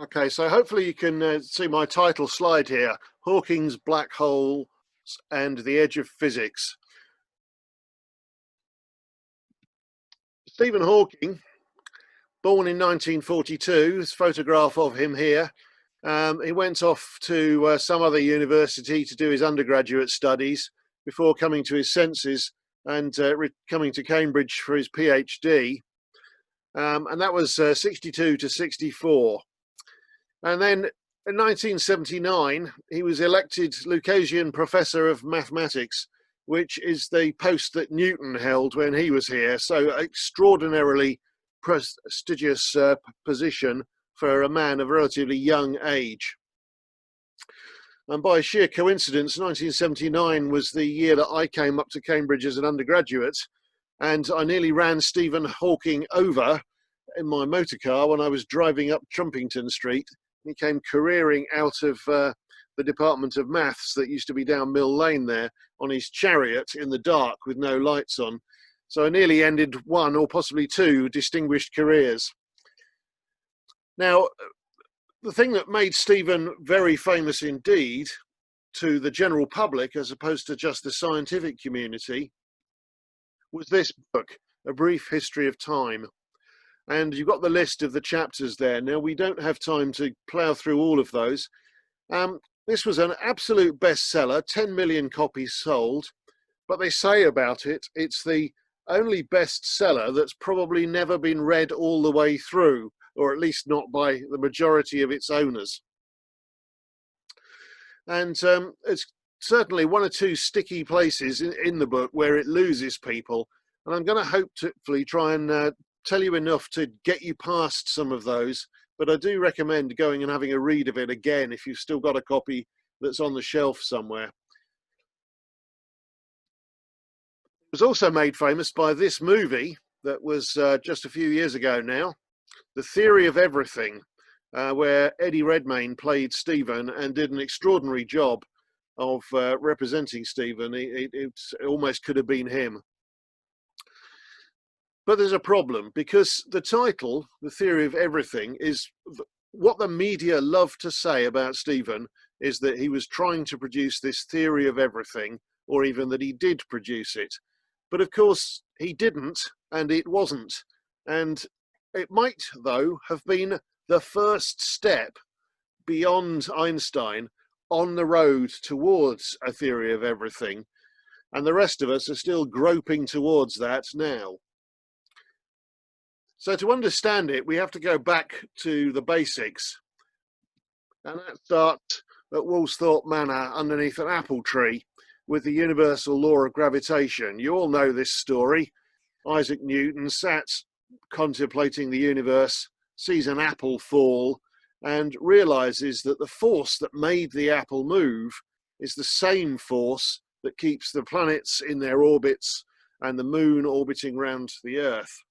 Okay, so hopefully you can see my title slide here, Hawking's Black Holes and the Edge of Physics. Stephen Hawking, born in 1942, there's a photograph of him here. He went off to some other university to do his undergraduate studies before coming to his senses and coming to Cambridge for his PhD. And that was 62 to 64. And then in 1979, he was elected Lucasian Professor of Mathematics, which is the post that Newton held when he was here. So extraordinarily prestigious position for a man of relatively young age. And by sheer coincidence, 1979 was the year that I came up to Cambridge as an undergraduate, and I nearly ran Stephen Hawking over in my motor car when I was driving up Trumpington Street. He came careering out of the Department of Maths that used to be down Mill Lane there on his chariot in the dark with no lights on. So I nearly ended one or possibly two distinguished careers. Now, the thing that made Stephen very famous indeed to the general public, as opposed to just the scientific community, was this book, A Brief History of Time. And you've got the list of the chapters there. Now, we don't have time to plough through all of those. This was an absolute bestseller, 10 million copies sold. But they say about it, it's the only bestseller that's probably never been read all the way through, or at least not by the majority of its owners. And it's certainly one or two sticky places in the book where it loses people. And I'm going to hopefully try and tell you enough to get you past some of those, but I do recommend going and having a read of it again if you've still got a copy that's on the shelf somewhere. It was also made famous by this movie that was just a few years ago now, The Theory of Everything, where Eddie Redmayne played Stephen and did an extraordinary job of representing Stephen. It almost could have been him. But there's a problem, because the title, The Theory of Everything, is what the media love to say about Stephen is that he was trying to produce this theory of everything, or even that he did produce it. But of course, he didn't, and it wasn't. And it might, though, have been the first step beyond Einstein on the road towards a theory of everything. And the rest of us are still groping towards that now. So to understand it, we have to go back to the basics. And that starts at Woolsthorpe Manor underneath an apple tree with the universal law of gravitation. You all know this story. Isaac Newton sat contemplating the universe, sees an apple fall, and realizes that the force that made the apple move is the same force that keeps the planets in their orbits and the moon orbiting around the Earth.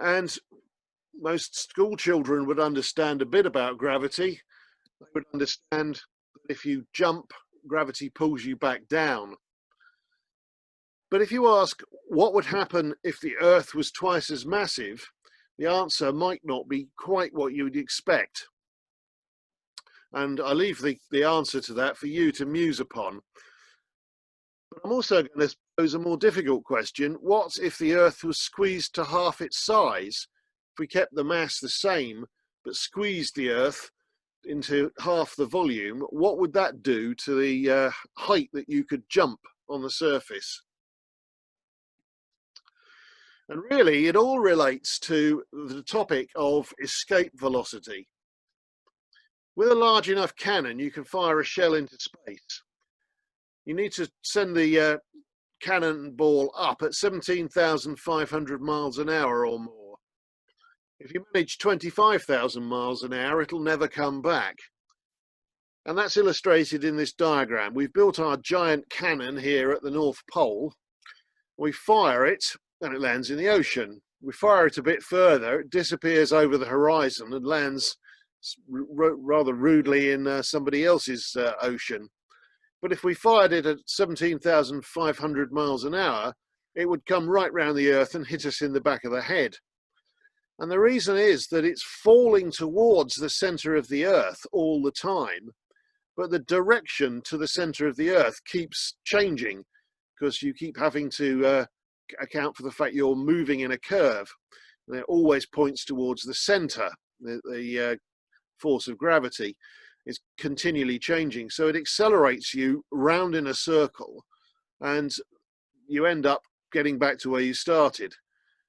And most school children would understand a bit about gravity. They would understand that if you jump, gravity pulls you back down. But if you ask what would happen if the Earth was twice as massive, the answer might not be quite what you would expect. And I leave the answer to that for you to muse upon. But I'm also going to pose a more difficult question. What if the Earth was squeezed to half its size? If we kept the mass the same, but squeezed the Earth into half the volume, what would that do to the height that you could jump on the surface? And really, it all relates to the topic of escape velocity. With a large enough cannon, you can fire a shell into space. You need to send the cannonball up at 17,500 miles an hour or more. If you manage 25,000 miles an hour, it'll never come back. And that's illustrated in this diagram. We've built our giant cannon here at the North Pole. We fire it and it lands in the ocean. We fire it a bit further, it disappears over the horizon and lands rather rudely in somebody else's ocean. But if we fired it at 17,500 miles an hour, it would come right round the Earth and hit us in the back of the head. And the reason is that it's falling towards the center of the Earth all the time, but the direction to the center of the Earth keeps changing because you keep having to account for the fact you're moving in a curve. And it always points towards the center. The force of gravity is continually changing. So it accelerates you round in a circle and you end up getting back to where you started.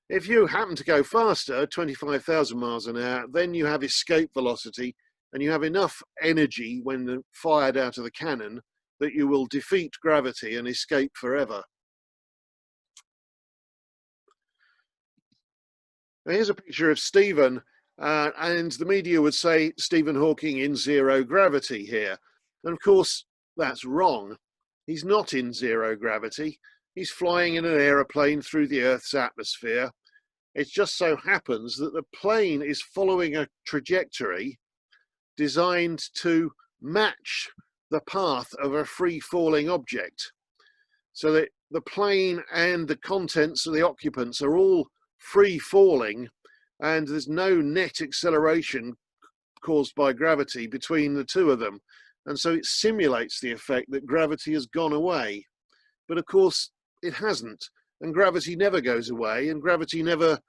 If you happen to go faster, 25,000 miles an hour, then you have escape velocity and you have enough energy when fired out of the cannon that you will defeat gravity and escape forever. Now here's a picture of Stephen, and the media would say Stephen Hawking in zero gravity here. And of course, that's wrong. He's not in zero gravity. He's flying in an aeroplane through the Earth's atmosphere. It just so happens that the plane is following a trajectory designed to match the path of a free-falling object, so that the plane and the contents of the occupants are all free-falling and there's no net acceleration caused by gravity between the two of them. And so it simulates the effect that gravity has gone away. But of course, it hasn't. And gravity never goes away, and gravity never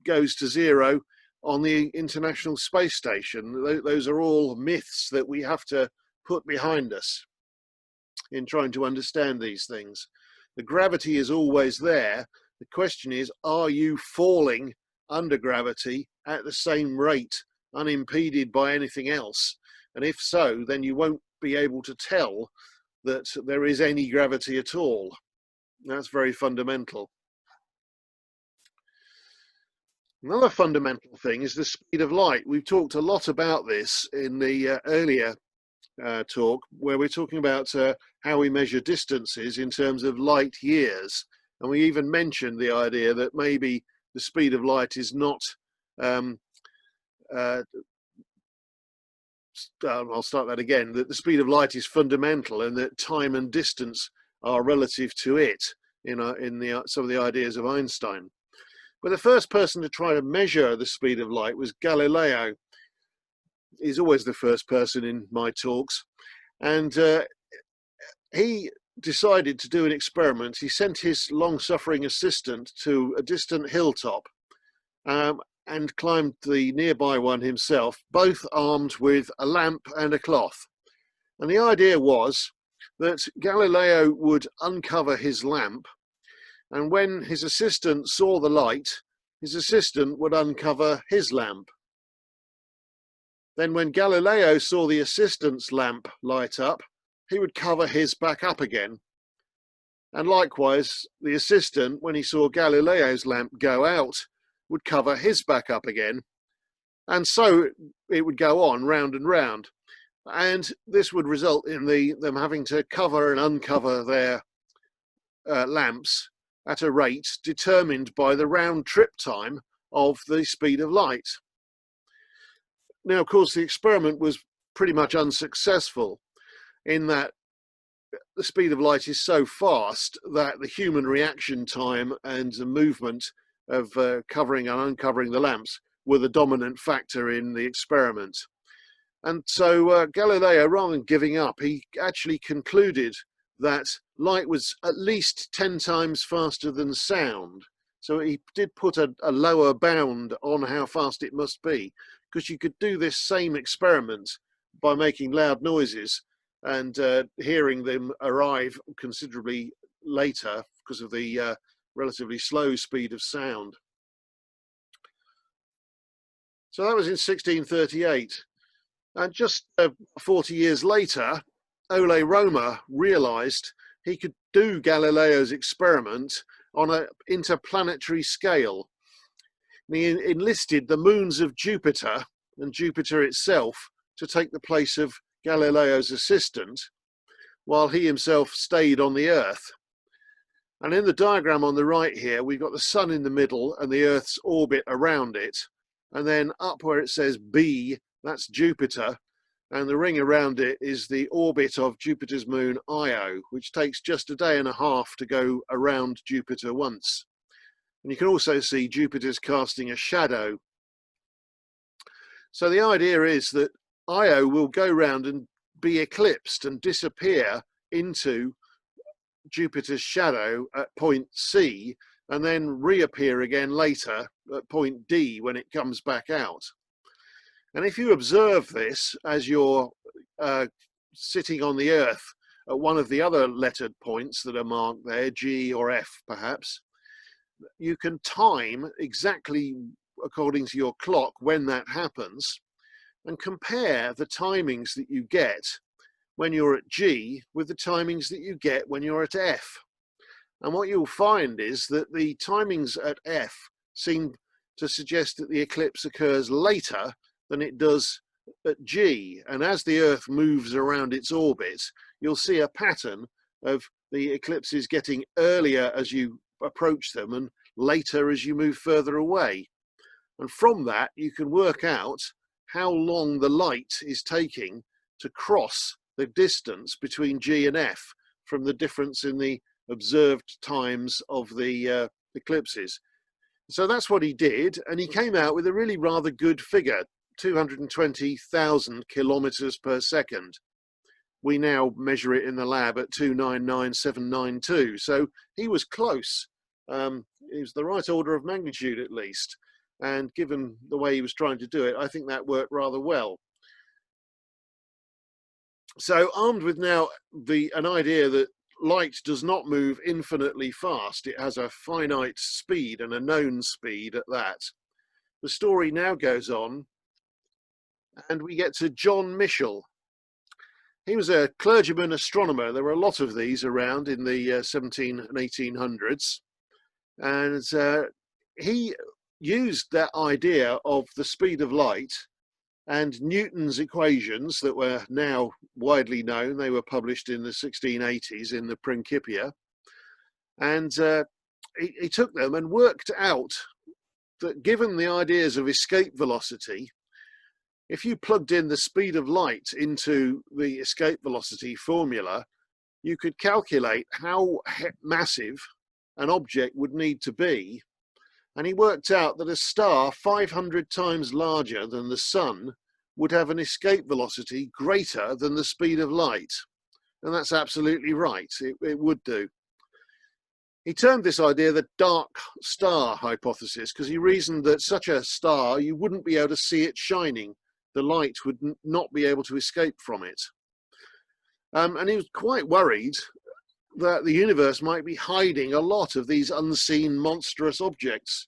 goes to zero on the International Space Station. Those are all myths that we have to put behind us in trying to understand these things. The gravity is always there. The question is, are you falling under gravity at the same rate, unimpeded by anything else? And if so, then you won't be able to tell that there is any gravity at all. That's very fundamental. Another fundamental thing is the speed of light. We've talked a lot about this in the earlier talk, where we're talking about how we measure distances in terms of light years. And we even mentioned the idea that maybe the speed of light is not, I'll start that again, that the speed of light is fundamental and that time and distance are relative to it in some of the ideas of Einstein. But the first person to try to measure the speed of light was Galileo. He's always the first person in my talks. And he decided to do an experiment. He sent his long-suffering assistant to a distant hilltop and climbed the nearby one himself, both armed with a lamp and a cloth. And the idea was that Galileo would uncover his lamp, and when his assistant saw the light, his assistant would uncover his lamp. Then when Galileo saw the assistant's lamp light up, he would cover his back up again. And likewise, the assistant, when he saw Galileo's lamp go out, would cover his back up again. And so it would go on round and round. And this would result in them having to cover and uncover their lamps at a rate determined by the round trip time of the speed of light. Now, of course, the experiment was pretty much unsuccessful in that the speed of light is so fast that the human reaction time and the movement of covering and uncovering the lamps were the dominant factor in the experiment. And so Galileo, rather than giving up, he actually concluded that light was at least 10 times faster than sound. So he did put a lower bound on how fast it must be, because you could do this same experiment by making loud noises and hearing them arrive considerably later because of the relatively slow speed of sound. So that was in 1638. And just 40 years later, Ole Romer realized he could do Galileo's experiment on an interplanetary scale. And he enlisted the moons of Jupiter and Jupiter itself to take the place of Galileo's assistant, while he himself stayed on the Earth. And in the diagram on the right here, we've got the sun in the middle and the Earth's orbit around it. And then up where it says B, that's Jupiter. And the ring around it is the orbit of Jupiter's moon Io, which takes just a day and a half to go around Jupiter once. And you can also see Jupiter's casting a shadow So the idea is that Io will go round and be eclipsed and disappear into Jupiter's shadow at point C, and then reappear again later at point D when it comes back out. And if you observe this as you're sitting on the Earth at one of the other lettered points that are marked there, G or F perhaps, you can time exactly according to your clock when that happens and compare the timings that you get when you're at G with the timings that you get when you're at F. And what you'll find is that the timings at F seem to suggest that the eclipse occurs later than it does at G. And as the Earth moves around its orbit, you'll see a pattern of the eclipses getting earlier as you approach them and later as you move further away. And from that, you can work out how long the light is taking to cross the distance between G and F from the difference in the observed times of the eclipses. So that's what he did, and he came out with a really rather good figure, 220,000 kilometers per second. We now measure it in the lab at 299,792. So he was close. It was the right order of magnitude at least. And given the way he was trying to do it, I think that worked rather well. So armed with now an idea that light does not move infinitely fast, it has a finite speed and a known speed at that. The story now goes on and we get to John Michell. He was a clergyman-astronomer. There were a lot of these around in the 17 and 1800s. And he used that idea of the speed of light and Newton's equations that were now widely known. They were published in the 1680s in the Principia. And he took them and worked out that given the ideas of escape velocity, if you plugged in the speed of light into the escape velocity formula, you could calculate how massive an object would need to be. And he worked out that a star 500 times larger than the sun would have an escape velocity greater than the speed of light. And that's absolutely right, it would do. He termed this idea the dark star hypothesis because he reasoned that such a star, you wouldn't be able to see it shining. The light would not be able to escape from it. And he was quite worried that the universe might be hiding a lot of these unseen monstrous objects,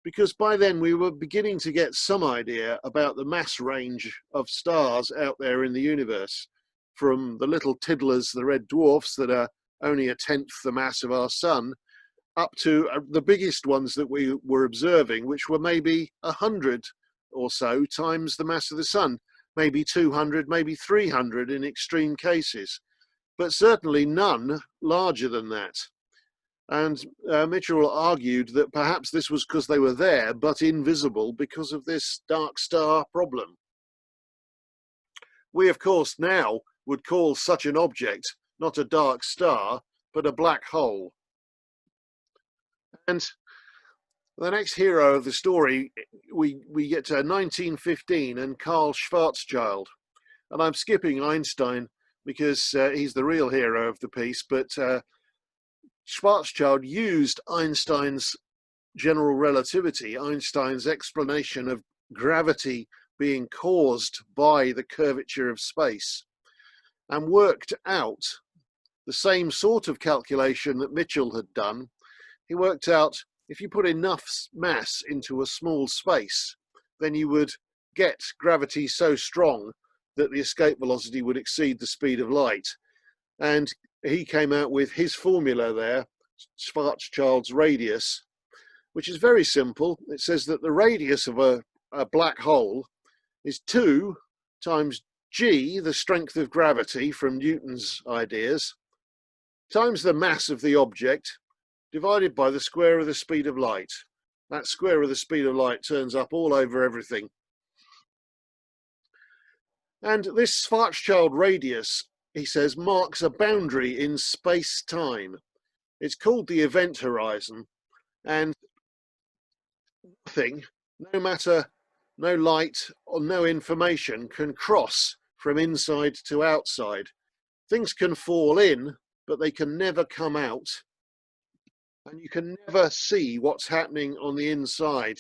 because by then we were beginning to get some idea about the mass range of stars out there in the universe, from the little tiddlers, the red dwarfs that are only a tenth the mass of our sun, up to the biggest ones that we were observing, which were maybe 100 or so times the mass of the sun, maybe 200, maybe 300 in extreme cases, but certainly none larger than that. And Michell argued that perhaps this was because they were there but invisible because of this dark star problem. We, of course, now would call such an object not a dark star, but a black hole. And the next hero of the story, we get to 1915 and Karl Schwarzschild. And I'm skipping Einstein because he's the real hero of the piece, but Schwarzschild used Einstein's general relativity, Einstein's explanation of gravity being caused by the curvature of space, and worked out the same sort of calculation that Michell had done. He worked out if you put enough mass into a small space, then you would get gravity so strong that the escape velocity would exceed the speed of light. And he came out with his formula there, Schwarzschild's radius, which is very simple. It says that the radius of a black hole is 2 times g, the strength of gravity from Newton's ideas, times the mass of the object, divided by the square of the speed of light. That square of the speed of light turns up all over everything. And this Schwarzschild radius, he says, marks a boundary in space-time. It's called the event horizon, and nothing, no matter no light or no information can cross from inside to outside. Things can fall in, but they can never come out. And you can never see what's happening on the inside.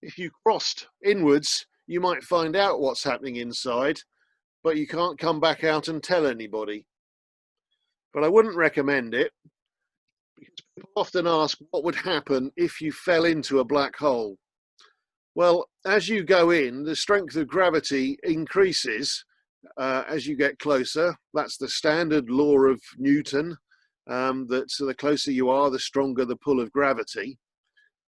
If you crossed inwards, you might find out what's happening inside, but you can't come back out and tell anybody. But I wouldn't recommend it, because people often ask what would happen if you fell into a black hole. Well, as you go in, the strength of gravity increases as you get closer. That's the standard law of Newton, that so the closer you are, the stronger the pull of gravity.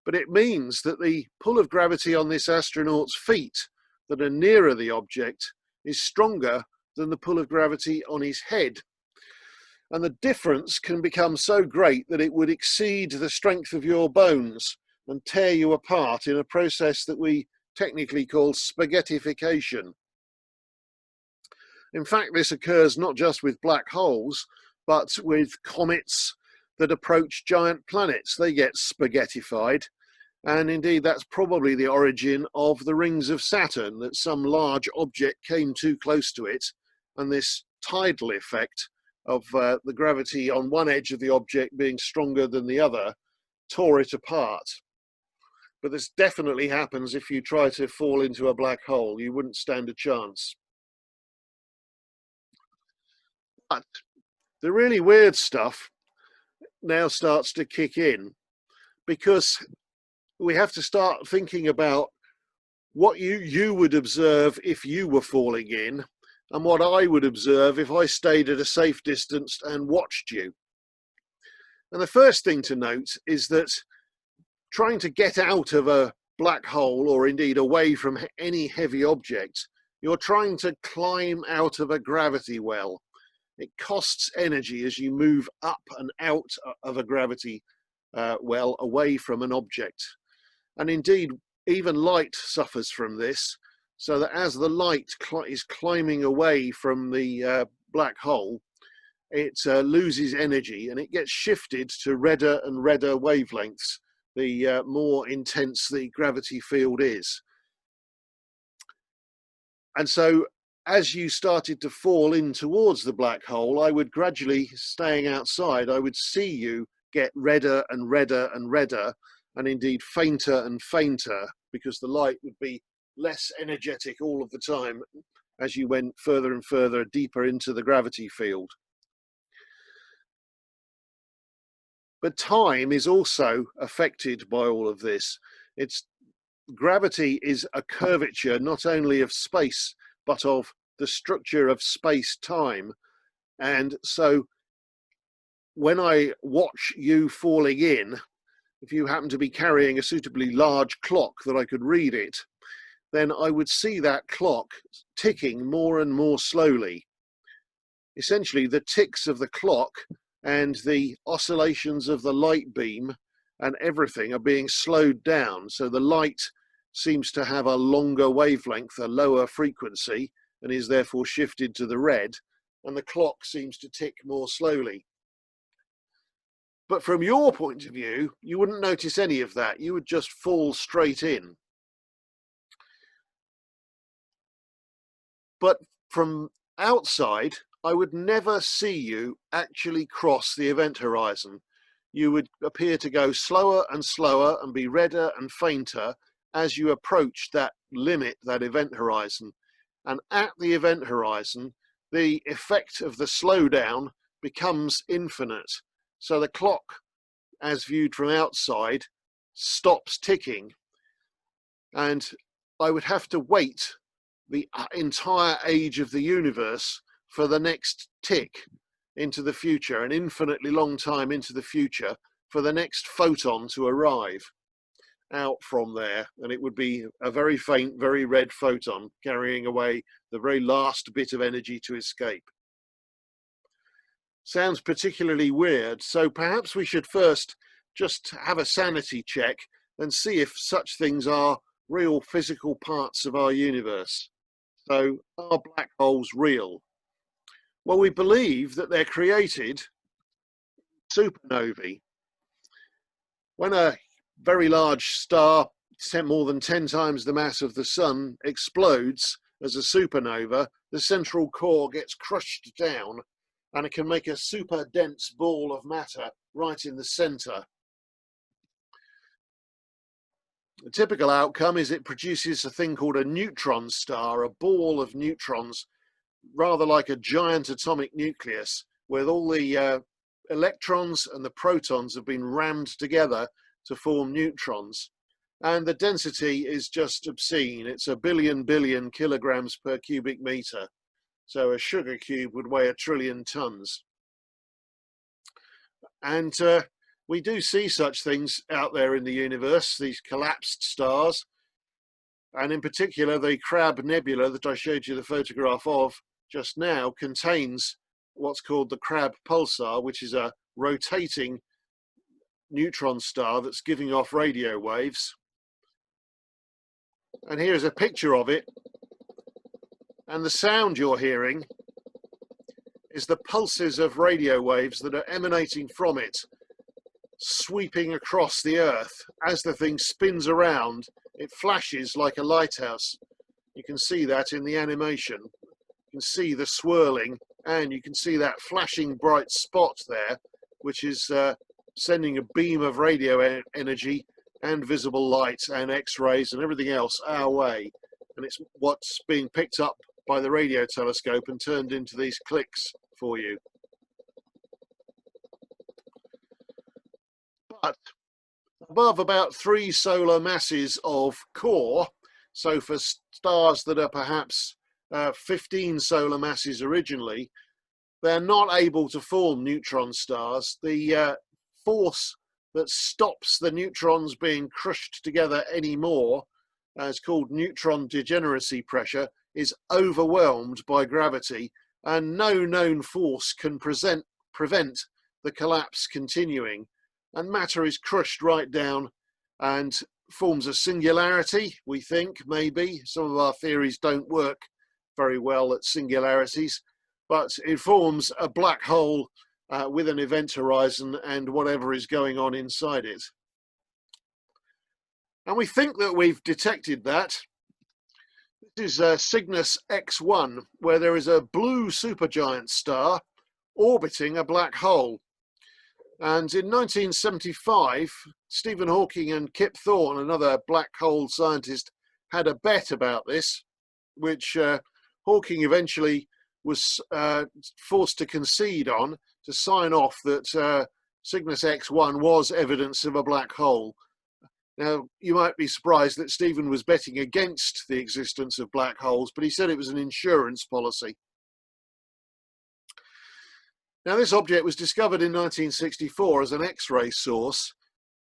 But it means that the pull of gravity on this astronaut's feet that are nearer the object is stronger than the pull of gravity on his head. And the difference can become so great that it would exceed the strength of your bones and tear you apart in a process that we technically call spaghettification. In fact, this occurs not just with black holes, but with comets that approach giant planets. They get spaghettified. And indeed, that's probably the origin of the rings of Saturn, that some large object came too close to it, and this tidal effect of the gravity on one edge of the object being stronger than the other tore it apart. But this definitely happens if you try to fall into a black hole. You wouldn't stand a chance. But the really weird stuff now starts to kick in, because we have to start thinking about what you would observe if you were falling in, and what I would observe if I stayed at a safe distance and watched you. And the first thing to note is that trying to get out of a black hole, or indeed away from any heavy object, you're trying to climb out of a gravity well. It costs energy as you move up and out of a gravity well, away from an object. And indeed, even light suffers from this, so that as the light is climbing away from the black hole, it loses energy and it gets shifted to redder and redder wavelengths, the more intense the gravity field is. And so as you started to fall in towards the black hole, I would gradually, staying outside, I would see you get redder and redder and redder, and indeed fainter and fainter, because the light would be less energetic all of the time as you went further and further deeper into the gravity field. But time is also affected by all of this. Gravity is a curvature not only of space, but of the structure of space-time. And so when I watch you falling in, if you happen to be carrying a suitably large clock that I could read it, then I would see that clock ticking more and more slowly. Essentially, the ticks of the clock and the oscillations of the light beam and everything are being slowed down. So the light seems to have a longer wavelength, a lower frequency, and is therefore shifted to the red, and the clock seems to tick more slowly. But from your point of view, you wouldn't notice any of that. You would just fall straight in. But from outside, I would never see you actually cross the event horizon. You would appear to go slower and slower and be redder and fainter as you approach that limit, that event horizon. And at the event horizon, the effect of the slowdown becomes infinite. So the clock, as viewed from outside, stops ticking. And I would have to wait the entire age of the universe for the next tick into the future, an infinitely long time into the future, for the next photon to arrive out from there. And it would be a very faint, very red photon carrying away the very last bit of energy to escape. Sounds particularly weird, so perhaps we should first just have a sanity check and see if such things are real physical parts of our universe. So, are black holes real? Well, we believe that they're created supernovae. When a very large star more than 10 times the mass of the sun, explodes as a supernova. The central core gets crushed down and it can make a super dense ball of matter right in the center. The typical outcome is it produces a thing called a neutron star, a ball of neutrons, rather like a giant atomic nucleus, with all the electrons and the protons have been rammed together to form neutrons. And the density is just obscene. It's a billion kilograms per cubic meter. So a sugar cube would weigh 1 trillion tons. And we do see such things out there in the universe, these collapsed stars. And in particular, the Crab Nebula that I showed you the photograph of just now contains what's called the Crab Pulsar, which is a rotating neutron star that's giving off radio waves. And here's a picture of it. And the sound you're hearing is the pulses of radio waves that are emanating from it, sweeping across the Earth. As the thing spins around, it flashes like a lighthouse. You can see that in the animation. You can see the swirling, and you can see that flashing bright spot there, which is sending a beam of radio energy and visible light and X-rays and everything else our way. And it's what's being picked up by the radio telescope and turned into these clicks for you. But above about 3 solar masses of core, so for stars that are perhaps 15 solar masses originally, they're not able to form neutron stars. The force that stops the neutrons being crushed together anymore, it's called neutron degeneracy pressure, is overwhelmed by gravity, and no known force can prevent the collapse continuing. And matter is crushed right down and forms a singularity, we think, maybe. Some of our theories don't work very well at singularities, but it forms a black hole with an event horizon and whatever is going on inside it. And we think that we've detected that. This is Cygnus X1, where there is a blue supergiant star orbiting a black hole. And in 1975, Stephen Hawking and Kip Thorne, another black hole scientist, had a bet about this, which Hawking eventually was forced to concede on, to sign off that Cygnus X1 was evidence of a black hole. Now, you might be surprised that Stephen was betting against the existence of black holes, but he said it was an insurance policy. Now, this object was discovered in 1964 as an X-ray source,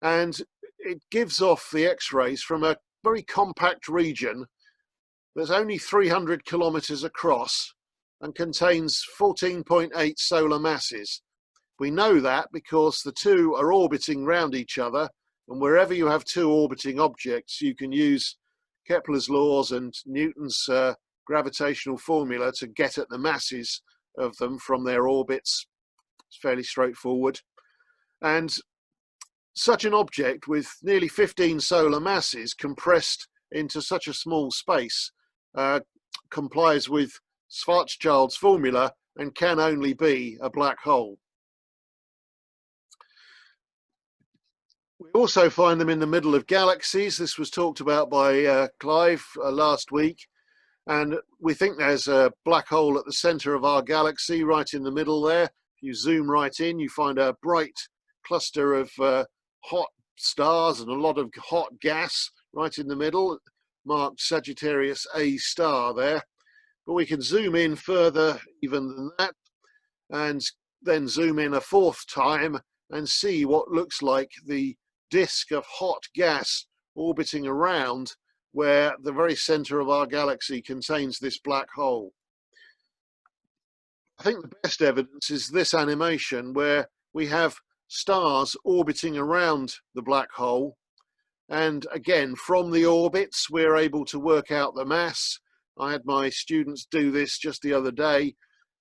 and it gives off the X-rays from a very compact region that's only 300 kilometers across and contains 14.8 solar masses. We know that because the two are orbiting round each other, and wherever you have two orbiting objects, you can use Kepler's laws and Newton's gravitational formula to get at the masses of them from their orbits. It's fairly straightforward. And such an object with nearly 15 solar masses compressed into such a small space complies with Schwarzschild's formula and can only be a black hole. We also find them in the middle of galaxies. This was talked about by Clive last week. And we think there's a black hole at the center of our galaxy, right in the middle there. If you zoom right in, you find a bright cluster of hot stars and a lot of hot gas right in the middle, marked Sagittarius A star there. But we can zoom in further even than that, and then zoom in a fourth time and see what looks like the disk of hot gas orbiting around where the very center of our galaxy contains this black hole. I think the best evidence is this animation where we have stars orbiting around the black hole, and again from the orbits we're able to work out the mass. I had my students do this just the other day,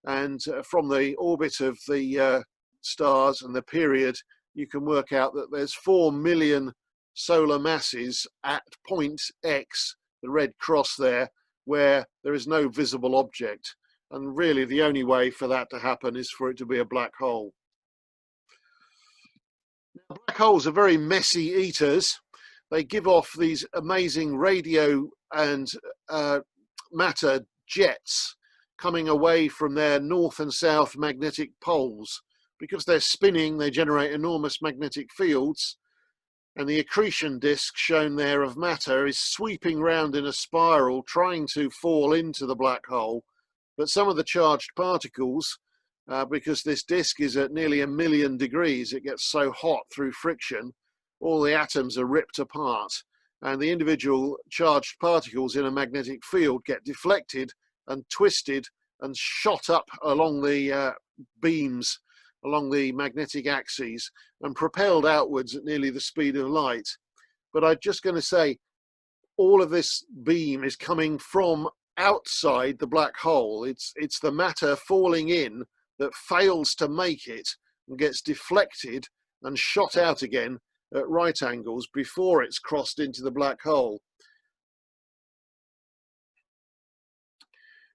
and from the orbit of the stars and the period, you can work out that there's 4 million solar masses at point X, the red cross there, where there is no visible object. And really the only way for that to happen is for it to be a black hole. Black holes are very messy eaters. They give off these amazing radio and matter jets coming away from their north and south magnetic poles. Because they're spinning, they generate enormous magnetic fields, and the accretion disk shown there of matter is sweeping round in a spiral trying to fall into the black hole. But some of the charged particles, because this disk is at nearly 1,000,000 degrees, it gets so hot through friction, all the atoms are ripped apart, and the individual charged particles in a magnetic field get deflected and twisted and shot up along the beams, along the magnetic axes, and propelled outwards at nearly the speed of light. But I'm just going to say, all of this beam is coming from outside the black hole. It's the matter falling in that fails to make it and gets deflected and shot out again at right angles before it's crossed into the black hole.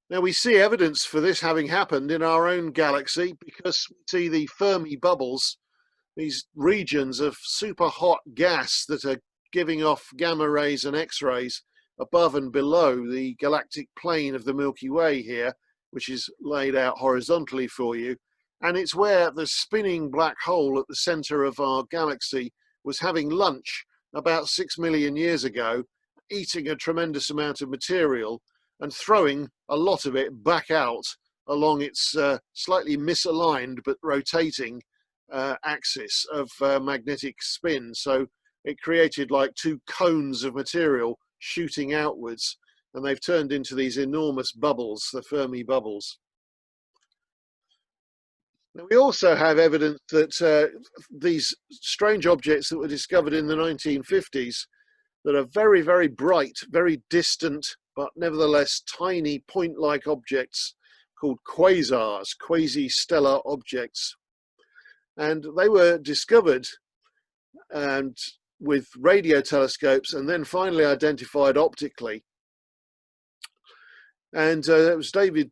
Now we see evidence for this having happened in our own galaxy, because we see the Fermi Bubbles, these regions of super hot gas that are giving off gamma rays and X-rays above and below the galactic plane of the Milky Way here, which is laid out horizontally for you. And it's where the spinning black hole at the center of our galaxy was having lunch about 6 million years ago, eating a tremendous amount of material and throwing a lot of it back out along its slightly misaligned but rotating axis of magnetic spin. So it created like two cones of material shooting outwards, and they've turned into these enormous bubbles, the Fermi Bubbles. Now, we also have evidence that these strange objects that were discovered in the 1950s that are very, very bright, very distant, but nevertheless tiny point-like objects called quasars, quasi-stellar objects. And they were discovered and with radio telescopes and then finally identified optically. And it was David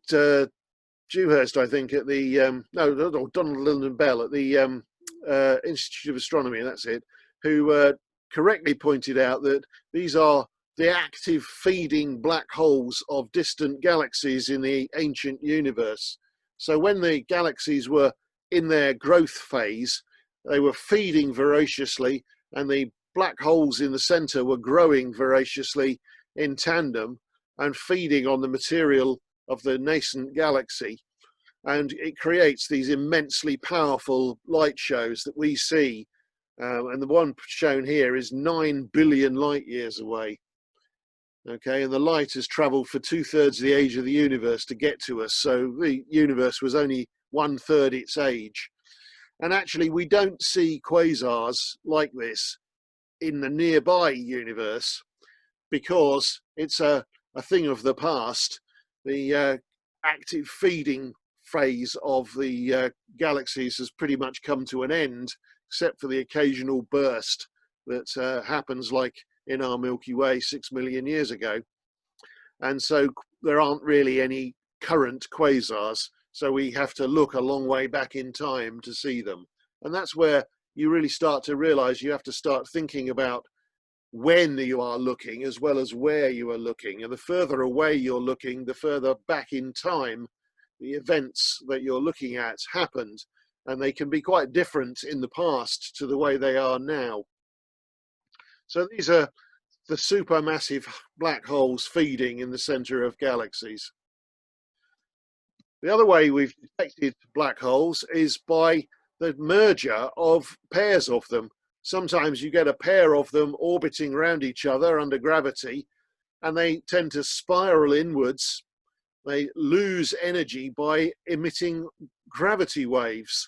Dewhurst, I think, at the, Donald Lyndon Bell at the Institute of Astronomy, that's it, who correctly pointed out that these are the active feeding black holes of distant galaxies in the ancient universe. So when the galaxies were in their growth phase, they were feeding voraciously, and the black holes in the center were growing voraciously in tandem and feeding on the material of the nascent galaxy. And it creates these immensely powerful light shows that we see. And the one shown here is 9 billion light years away. Okay, and the light has traveled for 2/3 the age of the universe to get to us. So the universe was only 1/3 its age. And actually, we don't see quasars like this in the nearby universe because it's a thing of the past. The active feeding phase of the galaxies has pretty much come to an end, except for the occasional burst that happens like in our Milky Way 6 million years ago. And so there aren't really any current quasars, so we have to look a long way back in time to see them. And that's where you really start to realize you have to start thinking about when you are looking as well as where you are looking. And the further away you're looking, the further back in time the events that you're looking at happened, and they can be quite different in the past to the way they are now. So these are the supermassive black holes feeding in the center of galaxies. The other way we've detected black holes is by the merger of pairs of them. Sometimes you get a pair of them orbiting around each other under gravity, and they tend to spiral inwards. They lose energy by emitting gravity waves.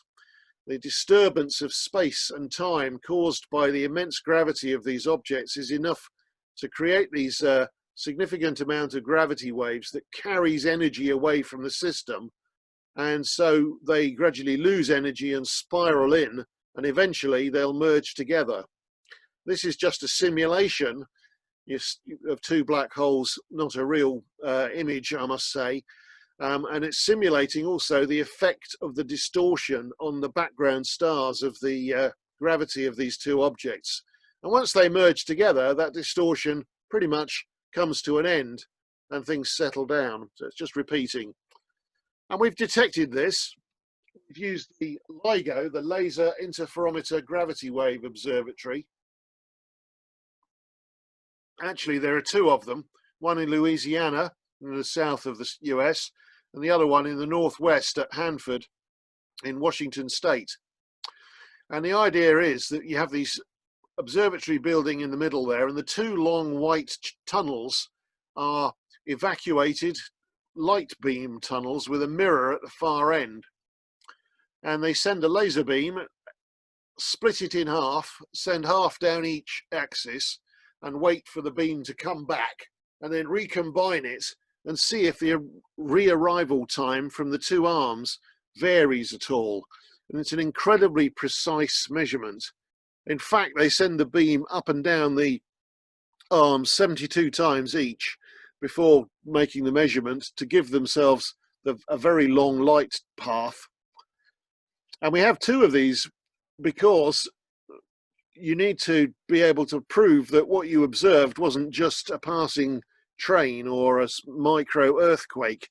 The disturbance of space and time caused by the immense gravity of these objects is enough to create these significant amount of gravity waves that carries energy away from the system. And so they gradually lose energy and spiral in, and eventually they'll merge together. This is just a simulation of two black holes, not a real image, I must say. And it's simulating also the effect of the distortion on the background stars of the gravity of these two objects. And once they merge together, that distortion pretty much comes to an end and things settle down. So it's just repeating. And we've detected this. We've used the LIGO, the Laser Interferometer Gravity Wave Observatory. Actually, there are two of them, one in Louisiana, in the south of the US, and the other one in the northwest at Hanford in Washington State. And the idea is that you have these observatory building in the middle there, and the two long white tunnels are evacuated light beam tunnels with a mirror at the far end. And they send a laser beam, split it in half, send half down each axis, and wait for the beam to come back, and then recombine it and see if the re-arrival time from the two arms varies at all. And it's an incredibly precise measurement. In fact, they send the beam up and down the arms 72 times each before making the measurement to give themselves a very long light path. And we have two of these because you need to be able to prove that what you observed wasn't just a passing train or a micro earthquake.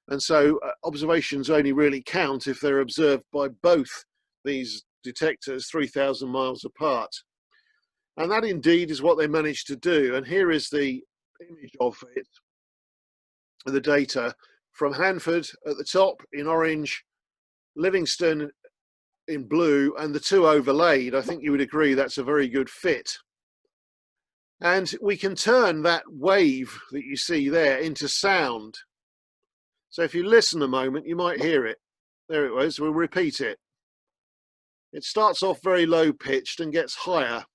And so observations only really count if they're observed by both these detectors 3,000 miles apart. And that indeed is what they managed to do. And here is the image of it, the data from Hanford at the top in orange, Livingston in blue, and the two overlaid. I think you would agree that's a very good fit. And we can turn that wave that you see there into sound. So if you listen a moment, you might hear it. There it was. We'll repeat it. It starts off very low pitched and gets higher.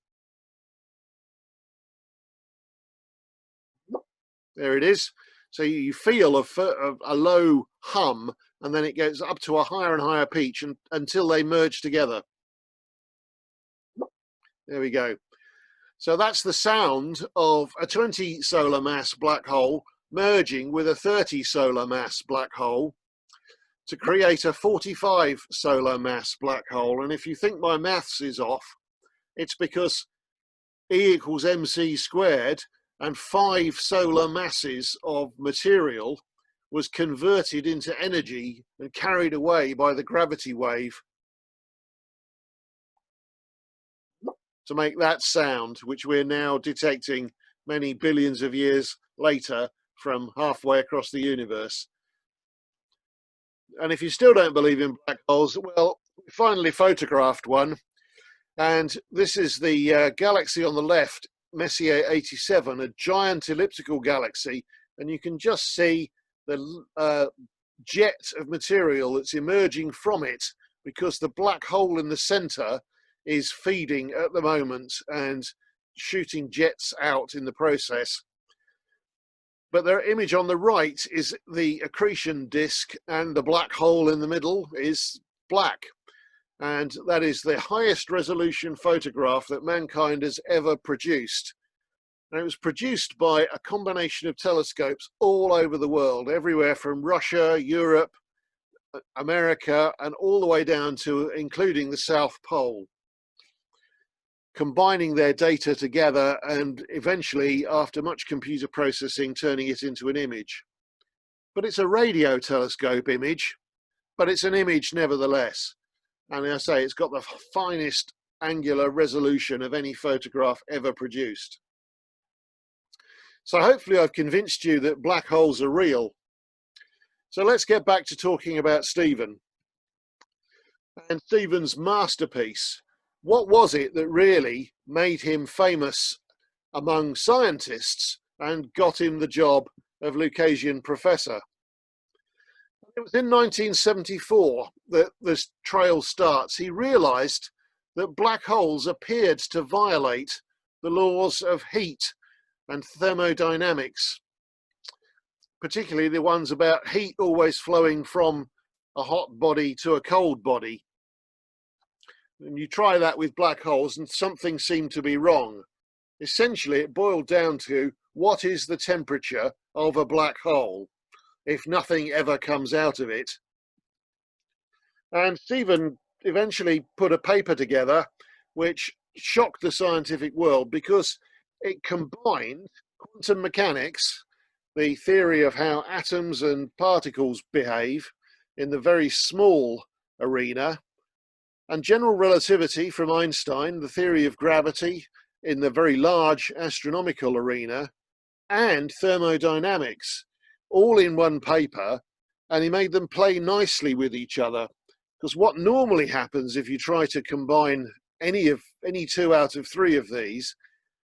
There it is. So you feel a low hum, and then it goes up to a higher and higher pitch until they merge together. There we go. So that's the sound of a 20 solar mass black hole merging with a 30 solar mass black hole to create a 45 solar mass black hole. And if you think my maths is off, it's because E equals mc squared, and 5 solar masses of material was converted into energy and carried away by the gravity wave to make that sound, which we're now detecting many billions of years later from halfway across the universe. And if you still don't believe in black holes, well, we finally photographed one. And this is the galaxy on the left, Messier 87, a giant elliptical galaxy. And you can just see the jet of material that's emerging from it because the black hole in the center is feeding at the moment and shooting jets out in the process. But their image on the right is the accretion disk, and the black hole in the middle is black. And that is the highest resolution photograph that mankind has ever produced. And it was produced by a combination of telescopes all over the world, everywhere from Russia, Europe, America, and all the way down to including the South Pole, combining their data together and eventually, after much computer processing, turning it into an image. But it's a radio telescope image, but it's an image nevertheless. And I say it's got the finest angular resolution of any photograph ever produced. So hopefully I've convinced you that black holes are real. So let's get back to talking about Stephen and Stephen's masterpiece. What was it that really made him famous among scientists and got him the job of Lucasian professor? It was in 1974 that this trail starts. He realized that black holes appeared to violate the laws of heat and thermodynamics, particularly the ones about heat always flowing from a hot body to a cold body. And you try that with black holes and something seemed to be wrong. Essentially, it boiled down to what is the temperature of a black hole if nothing ever comes out of it. And Stephen eventually put a paper together which shocked the scientific world because it combined quantum mechanics, the theory of how atoms and particles behave in the very small arena, and general relativity from Einstein, the theory of gravity in the very large astronomical arena, and thermodynamics, all in one paper, and he made them play nicely with each other. Because what normally happens if you try to combine any two out of three of these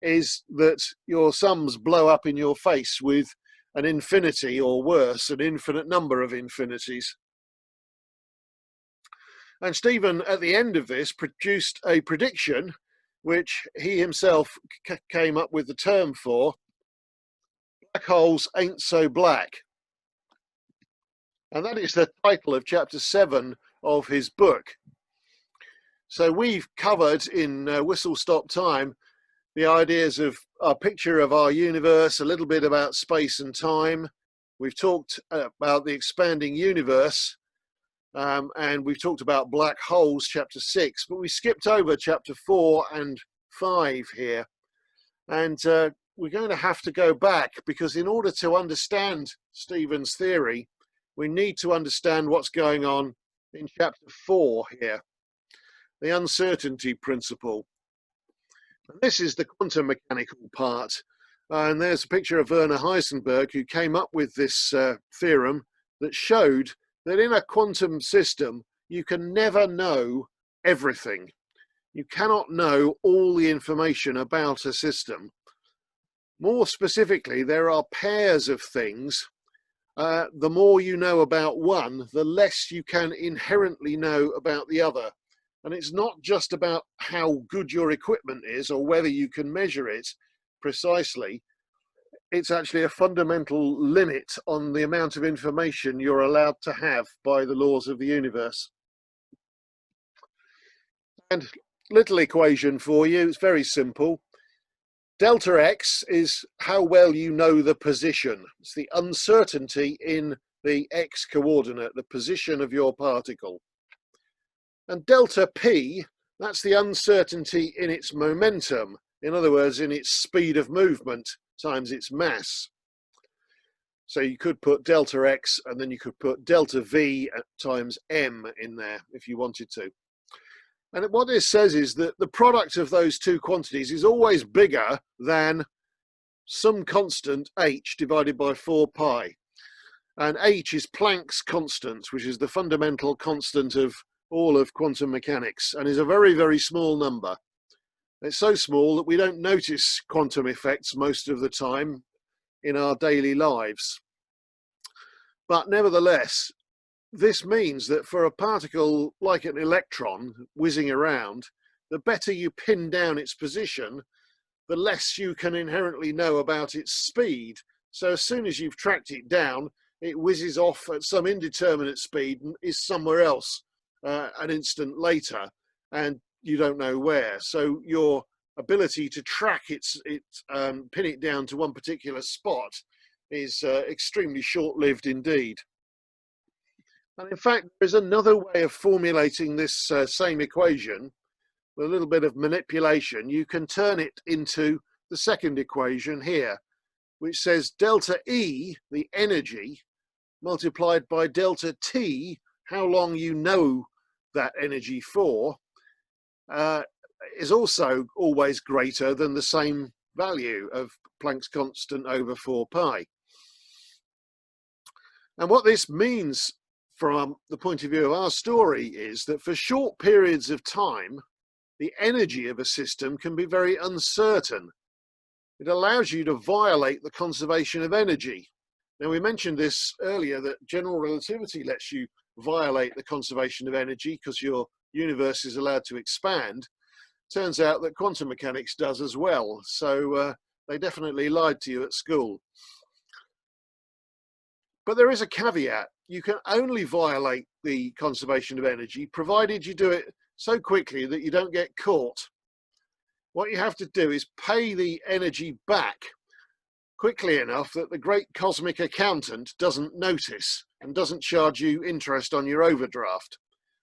is that your sums blow up in your face with an infinity, or worse, an infinite number of infinities. And Stephen, at the end of this, produced a prediction which he himself came up with the term for: black holes ain't so black. And that is the title of chapter 7 of his book. So we've covered in Whistle Stop Time the ideas of a picture of our universe, a little bit about space and time. We've talked about the expanding universe, and we've talked about black holes, chapter 6, but we skipped over chapter 4 and 5 here. And we're going to have to go back, because in order to understand Stephen's theory, we need to understand what's going on in chapter 4 here, the uncertainty principle. And this is the quantum mechanical part. And there's a picture of Werner Heisenberg, who came up with this theorem that showed that in a quantum system, you can never know everything. You cannot know all the information about a system. More specifically, there are pairs of things. The more you know about one, the less you can inherently know about the other. And it's not just about how good your equipment is or whether you can measure it precisely. It's actually a fundamental limit on the amount of information you're allowed to have by the laws of the universe. And little equation for you, it's very simple. Delta X is how well you know the position. It's the uncertainty in the X coordinate, the position of your particle. And delta P, that's the uncertainty in its momentum. In other words, in its speed of movement times its mass. So you could put delta X, and then you could put delta V times M in there if you wanted to. And what this says is that the product of those two quantities is always bigger than some constant h divided by 4 pi. And h is Planck's constant, which is the fundamental constant of all of quantum mechanics, and is a very, very small number. It's so small that we don't notice quantum effects most of the time in our daily lives. But nevertheless, this means that for a particle like an electron whizzing around, the better you pin down its position, the less you can inherently know about its speed. So as soon as you've tracked it down, it whizzes off at some indeterminate speed and is somewhere else an instant later, and you don't know where. So your ability to track pin it down to one particular spot is extremely short-lived indeed. And in fact, there's another way of formulating this same equation with a little bit of manipulation. You can turn it into the second equation here, which says delta E, the energy, multiplied by delta T, how long you know that energy for, is also always greater than the same value of Planck's constant over 4 pi. And what this means from the point of view of our story is that for short periods of time, the energy of a system can be very uncertain. It allows you to violate the conservation of energy. Now, we mentioned this earlier, that general relativity lets you violate the conservation of energy because your universe is allowed to expand. Turns out that quantum mechanics does as well. So they definitely lied to you at school. But there is a caveat. You can only violate the conservation of energy provided you do it so quickly that you don't get caught. what you have to do is pay the energy back quickly enough that the great cosmic accountant doesn't notice and doesn't charge you interest on your overdraft.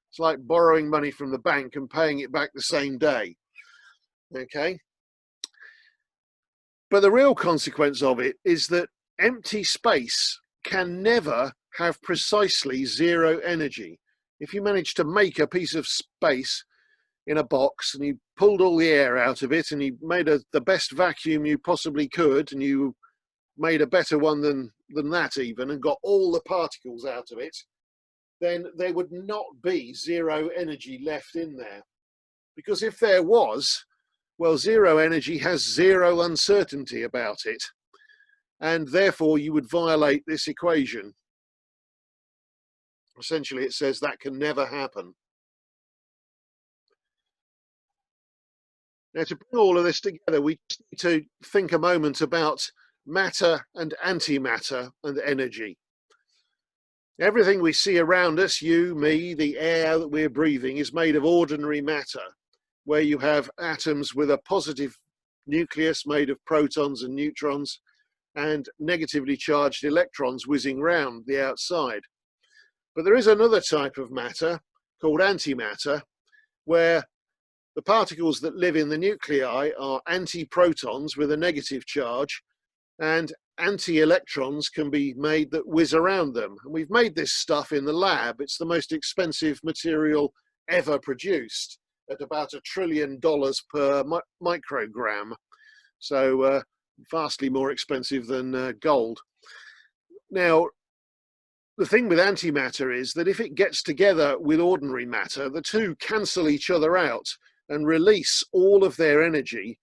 It's like borrowing money from the bank and paying it back the same day. Okay? But the real consequence of it is that empty space can never have precisely zero energy. If you manage to make a piece of space in a box and you pulled all the air out of it and you made the best vacuum you possibly could, and you made a better one than that even, and got all the particles out of it, then there would not be zero energy left in there. Because if there was, well, zero energy has zero uncertainty about it, and therefore you would violate this equation. Essentially, it says that can never happen. Now, to bring all of this together, we just need to think a moment about matter and antimatter and energy. Everything we see around us, you, me, the air that we're breathing, is made of ordinary matter, where you have atoms with a positive nucleus made of protons and neutrons and negatively charged electrons whizzing round the outside. But there is another type of matter called antimatter, where the particles that live in the nuclei are antiprotons with a negative charge, and anti-electrons can be made that whiz around them. And we've made this stuff in the lab. It's the most expensive material ever produced, at about $1 trillion per microgram. So vastly more expensive than gold. Now, the thing with antimatter is that if it gets together with ordinary matter, the two cancel each other out and release all of their energy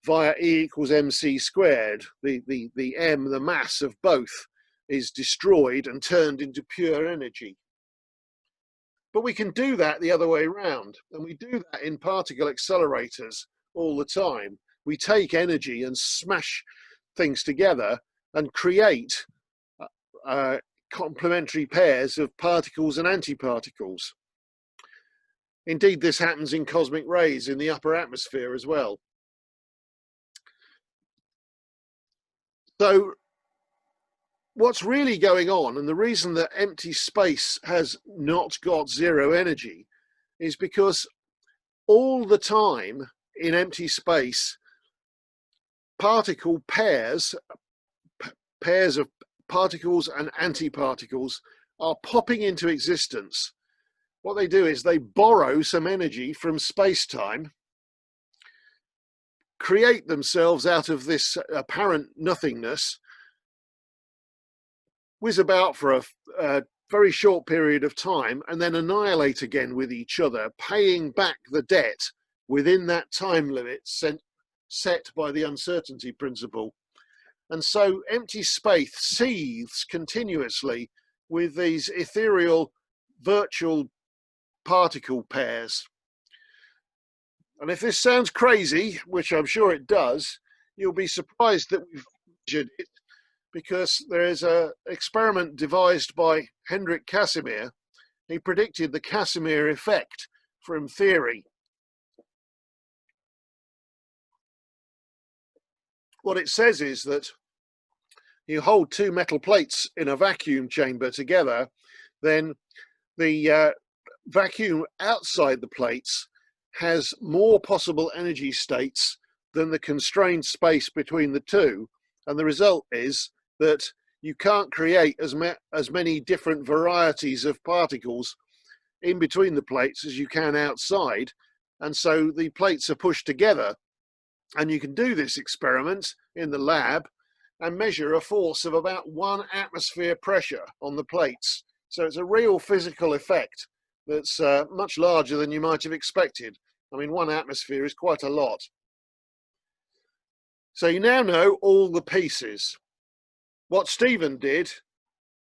via E equals mc squared. The m, the mass of both, is destroyed and turned into pure energy. But we can do that the other way around, and we do that in particle accelerators all the time. We take energy and smash things together and create complementary pairs of particles and antiparticles. Indeed, this happens in cosmic rays in the upper atmosphere as well. So what's really going on, and the reason that empty space has not got zero energy, is because all the time in empty space, particle pairs of particles and antiparticles are popping into existence. What they do is they borrow some energy from space-time, create themselves out of this apparent nothingness, whiz about for a very short period of time, and then annihilate again with each other, paying back the debt within that time limit set by the uncertainty principle. And so empty space seethes continuously with these ethereal virtual particle pairs. And if this sounds crazy, which I'm sure it does, you'll be surprised that we've measured it, because there is an experiment devised by Hendrik Casimir. He predicted the Casimir Effect from theory. What it says is that you hold two metal plates in a vacuum chamber together, then the vacuum outside the plates has more possible energy states than the constrained space between the two, and the result is that you can't create as many different varieties of particles in between the plates as you can outside, and so the plates are pushed together. And you can do this experiment in the lab and measure a force of about 1 atmosphere pressure on the plates. So it's a real physical effect that's much larger than you might have expected. I mean, 1 atmosphere is quite a lot. So you now know all the pieces. What Stephen did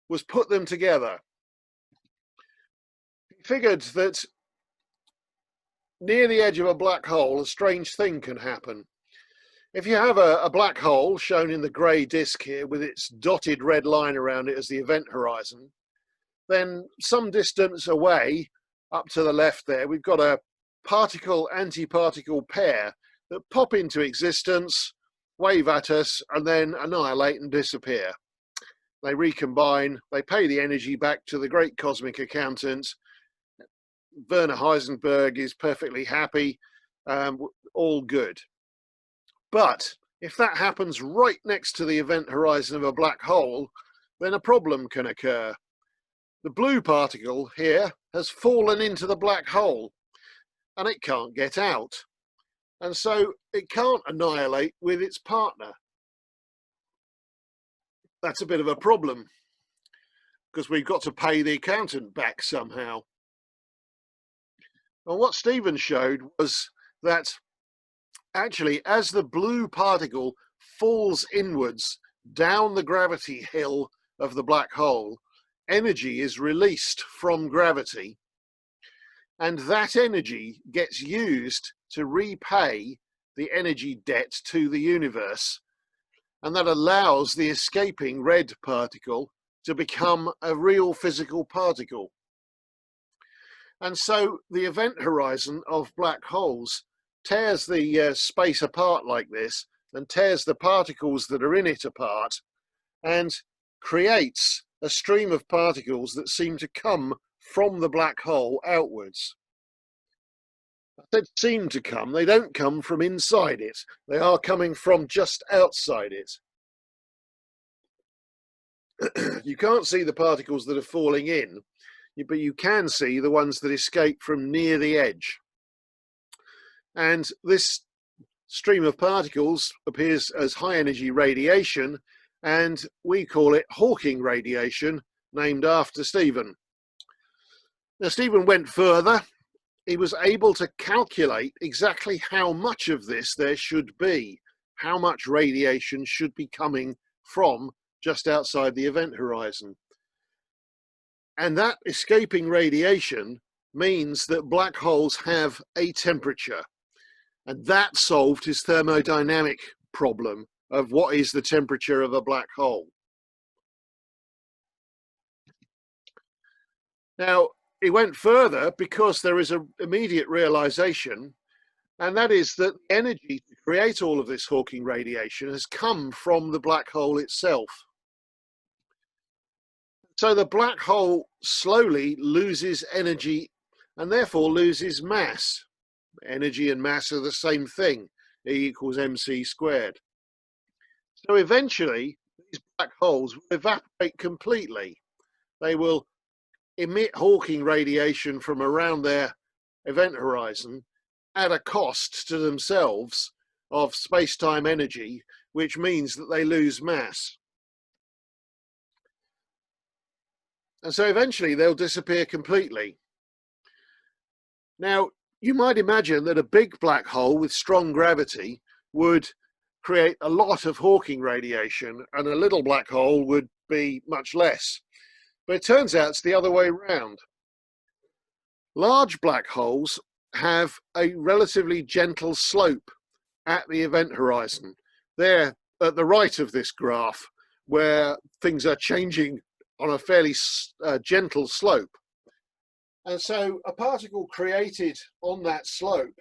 was put them together. He figured that near the edge of a black hole, a strange thing can happen. If you have a black hole shown in the grey disk here with its dotted red line around it as the event horizon, then some distance away, up to the left there, we've got a particle-antiparticle pair that pop into existence, wave at us, and then annihilate and disappear. They recombine, they pay the energy back to the great cosmic accountant. Werner Heisenberg is perfectly happy, all good. But if that happens right next to the event horizon of a black hole, then a problem can occur. The blue particle here has fallen into the black hole and it can't get out. And so it can't annihilate with its partner. That's a bit of a problem because we've got to pay the accountant back somehow. And what Stephen showed was that actually, as the blue particle falls inwards down the gravity hill of the black hole, energy is released from gravity, and that energy gets used to repay the energy debt to the universe, and that allows the escaping red particle to become a real physical particle. And so the event horizon of black holes tears the space apart like this, and tears the particles that are in it apart, and creates a stream of particles that seem to come from the black hole outwards. They seem to come, they don't come from inside it, they are coming from just outside it. You can't see the particles that are falling in, but you can see the ones that escape from near the edge. And this stream of particles appears as high energy radiation, and we call it Hawking radiation, named after Stephen. Now, Stephen went further. He was able to calculate exactly how much of this there should be, how much radiation should be coming from just outside the event horizon. And that escaping radiation means that black holes have a temperature. And that solved his thermodynamic problem of what is the temperature of a black hole. Now, he went further because there is an immediate realization, and that is that the energy to create all of this Hawking radiation has come from the black hole itself. So the black hole slowly loses energy and therefore loses mass. Energy and mass are the same thing, E equals mc squared. So eventually, these black holes will evaporate completely. They will emit Hawking radiation from around their event horizon at a cost to themselves of space-time energy, which means that they lose mass. And so eventually they'll disappear completely. Now, you might imagine that a big black hole with strong gravity would create a lot of Hawking radiation, and a little black hole would be much less. But it turns out it's the other way around. Large black holes have a relatively gentle slope at the event horizon. They're at the right of this graph, where things are changing on a fairly gentle slope. And so a particle created on that slope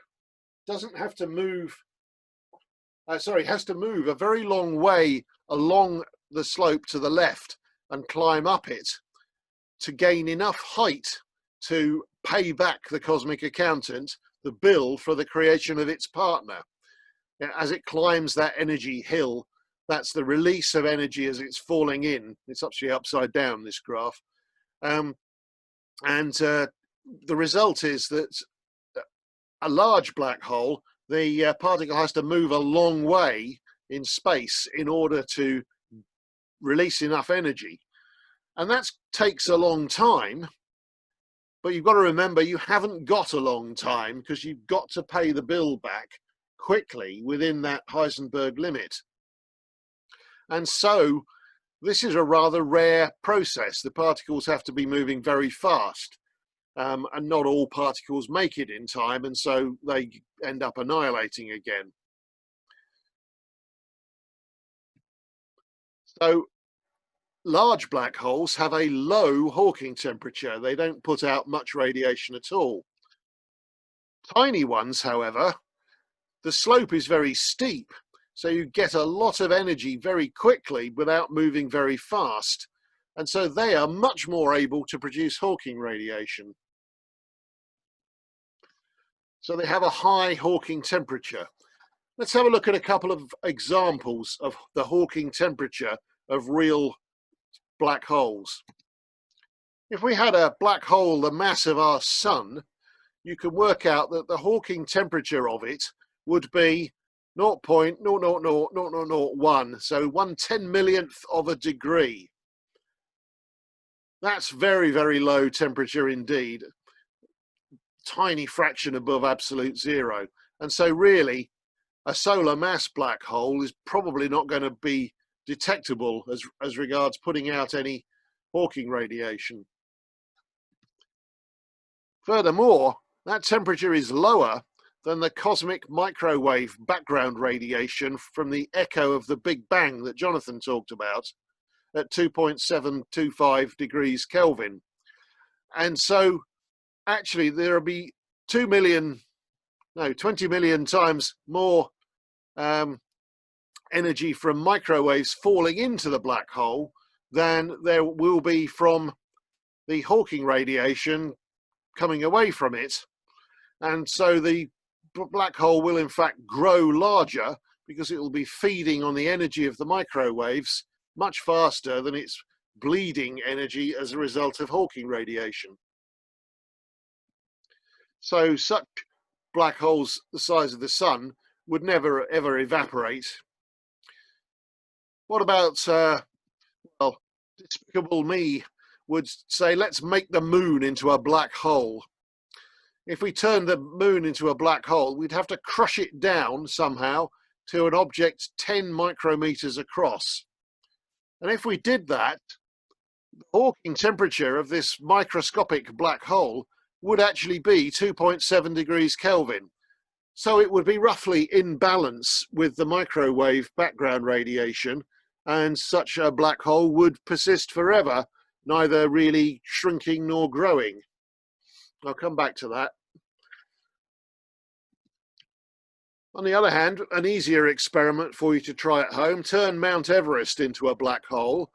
doesn't have to move, has to move a very long way along the slope to the left and climb up it to gain enough height to pay back the cosmic accountant the bill for the creation of its partner. As it climbs that energy hill, that's the release of energy as it's falling in. It's actually upside down, this graph. The result is that a large black hole, the particle has to move a long way in space in order to release enough energy. And that takes a long time, but you've got to remember you haven't got a long time because you've got to pay the bill back quickly within that Heisenberg limit. And so this is a rather rare process. The particles have to be moving very fast. And not all particles make it in time, and so they end up annihilating again. So large black holes have a low Hawking temperature. They don't put out much radiation at all. Tiny ones, however, the slope is very steep, so you get a lot of energy very quickly without moving very fast. And so they are much more able to produce Hawking radiation. So they have a high Hawking temperature. Let's have a look at a couple of examples of the Hawking temperature of real black holes. If we had a black hole the mass of our sun, you can work out that the Hawking temperature of it would be 0.0000001, so 1/10,000,000th of a degree. That's very, very low temperature indeed. Tiny fraction above absolute zero. And so really, a solar mass black hole is probably not going to be detectable as regards putting out any Hawking radiation. Furthermore, that temperature is lower than the cosmic microwave background radiation from the echo of the Big Bang that Jonathan talked about at 2.725 degrees Kelvin. And so actually there'll be 20 million times more energy from microwaves falling into the black hole than there will be from the Hawking radiation coming away from it. And so the black hole will in fact grow larger because it will be feeding on the energy of the microwaves much faster than its bleeding energy as a result of Hawking radiation. So such black holes the size of the sun would never ever evaporate. What about, well, Despicable Me would say, let's make the moon into a black hole. If we turned the moon into a black hole, we'd have to crush it down somehow to an object 10 micrometers across. And if we did that, the Hawking temperature of this microscopic black hole would actually be 2.7 degrees Kelvin. So it would be roughly in balance with the microwave background radiation, and such a black hole would persist forever, neither really shrinking nor growing. I'll come back to that. On the other hand, an easier experiment for you to try at home: turn Mount Everest into a black hole.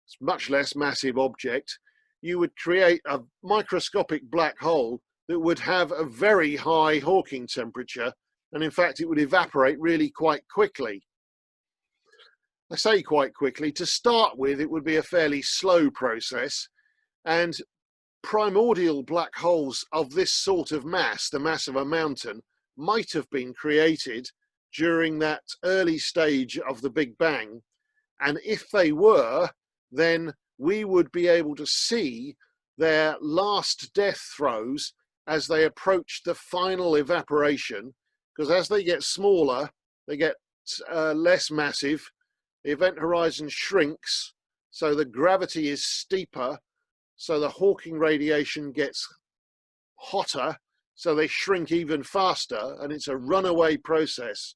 It's a much less massive object. You would create a microscopic black hole that would have a very high Hawking temperature, and in fact it would evaporate really quite quickly. I say quite quickly. To start with, it would be a fairly slow process, and primordial black holes of this sort of mass, the mass of a mountain, might have been created during that early stage of the Big Bang. And if they were, then we would be able to see their last death throes as they approach the final evaporation, because as they get smaller, they get less massive, the event horizon shrinks, so the gravity is steeper, so the Hawking radiation gets hotter, so they shrink even faster, and it's a runaway process,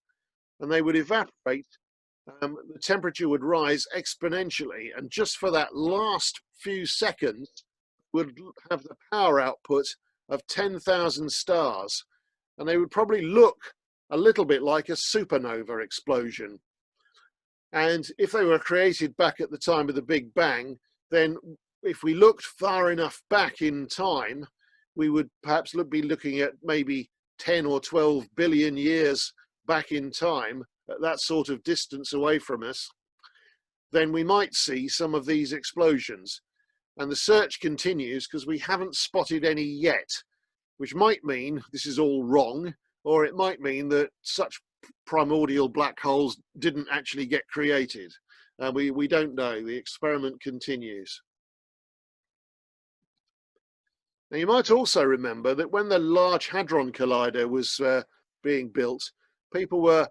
and they would evaporate. The temperature would rise exponentially, and just for that last few seconds would have the power output of 10,000 stars, and they would probably look a little bit like a supernova explosion. And if they were created back at the time of the Big Bang, then if we looked far enough back in time, we would perhaps be looking at maybe 10 or 12 billion years back in time, at that sort of distance away from us. Then we might see some of these explosions. And the search continues because we haven't spotted any yet, which might mean this is all wrong, or it might mean that such primordial black holes didn't actually get created. We don't know. The experiment continues. Now, you might also remember that when the Large Hadron Collider was being built, people were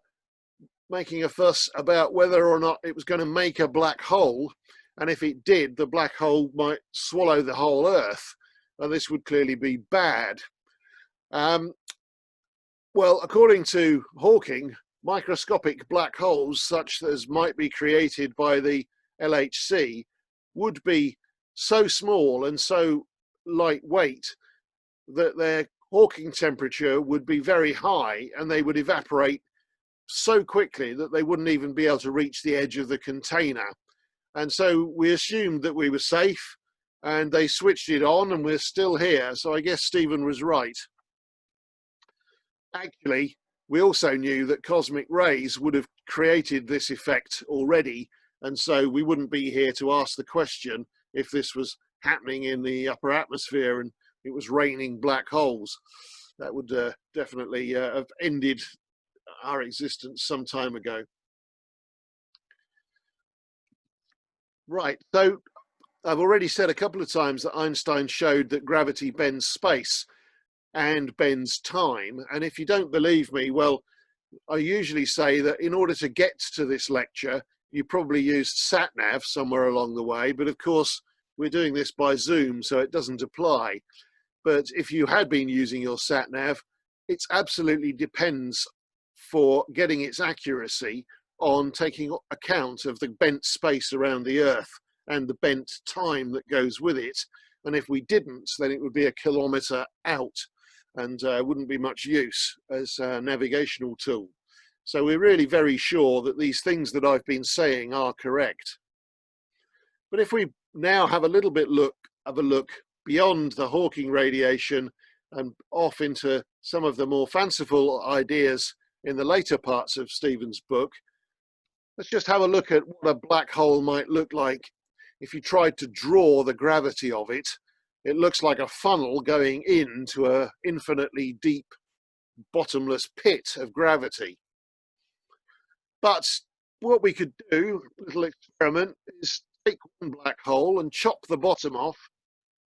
making a fuss about whether or not it was going to make a black hole, and if it did, the black hole might swallow the whole Earth, and this would clearly be bad. Well, according to Hawking, microscopic black holes such as might be created by the LHC would be so small and so lightweight that they're Hawking temperature would be very high and they would evaporate so quickly that they wouldn't even be able to reach the edge of the container. And so we assumed that we were safe, and they switched it on and we're still here. So I guess Stephen was right. Actually, we also knew that cosmic rays would have created this effect already, and so we wouldn't be here to ask the question if this was happening in the upper atmosphere and it was raining black holes. That would definitely have ended our existence some time ago. Right, so I've already said a couple of times that Einstein showed that gravity bends space and bends time. And if you don't believe me, well, I usually say that in order to get to this lecture, you probably used sat-nav somewhere along the way. But of course, we're doing this by Zoom, so it doesn't apply. But if you had been using your sat-nav, it absolutely depends for getting its accuracy on taking account of the bent space around the Earth and the bent time that goes with it. And if we didn't, then it would be a kilometre out and wouldn't be much use as a navigational tool. So we're really very sure that these things that I've been saying are correct. But if we now have a little bit of a look beyond the Hawking radiation and off into some of the more fanciful ideas in the later parts of Stephen's book, let's just have a look at what a black hole might look like if you tried to draw the gravity of it. It looks like a funnel going into an infinitely deep, bottomless pit of gravity. But what we could do, a little experiment, is take one black hole and chop the bottom off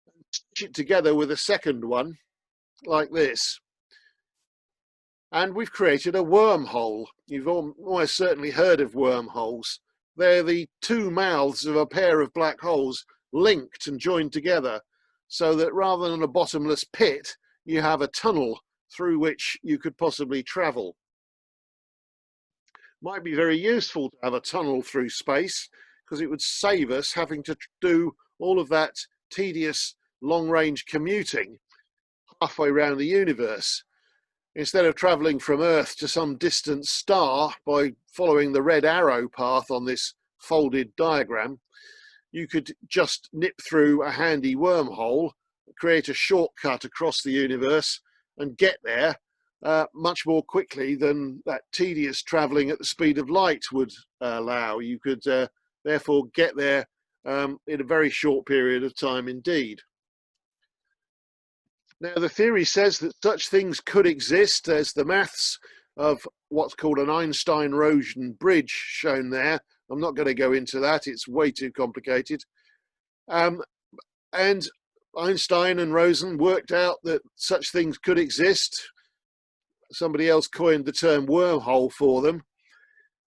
and stitch it together with a second one, like this. And we've created a wormhole. You've almost certainly heard of wormholes. They're the two mouths of a pair of black holes linked and joined together, so that rather than a bottomless pit, you have a tunnel through which you could possibly travel. Might be very useful to have a tunnel through space, because it would save us having to do all of that tedious long-range commuting halfway around the universe. Instead of traveling from Earth to some distant star by following the red arrow path on this folded diagram, you could just nip through a handy wormhole, create a shortcut across the universe and get there much more quickly than that tedious traveling at the speed of light would allow. You could therefore get there in a very short period of time indeed. Now, the theory says that such things could exist. There's the maths of what's called an Einstein-Rosen bridge shown there. I'm not going to go into that. It's way too complicated. And Einstein and Rosen worked out that such things could exist. Somebody else coined the term wormhole for them.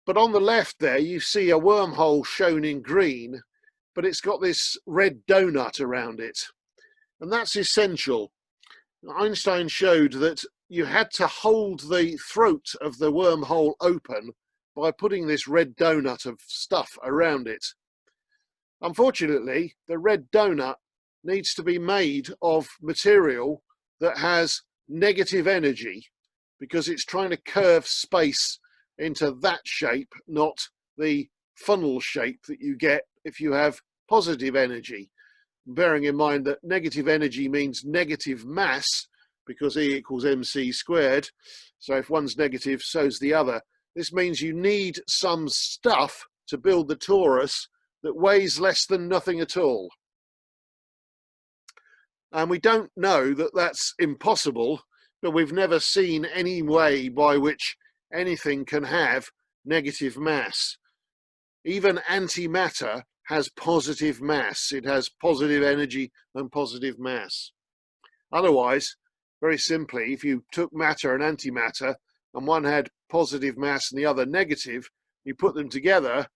But on the left there, you see a wormhole shown in green, but it's got this red donut around it. And that's essential. Einstein showed that you had to hold the throat of the wormhole open by putting this red donut of stuff around it. Unfortunately, the red donut needs to be made of material that has negative energy, because it's trying to curve space into that shape, not the funnel shape that you get if you have positive energy. Bearing in mind that negative energy means negative mass, because E equals mc squared. So if one's negative, so's the other. This means you need some stuff to build the torus that weighs less than nothing at all. And we don't know that that's impossible, but we've never seen any way by which anything can have negative mass. Even antimatter has positive mass. It has positive energy and positive mass. Otherwise, very simply, if you took matter and antimatter and one had positive mass and the other negative, you put them together,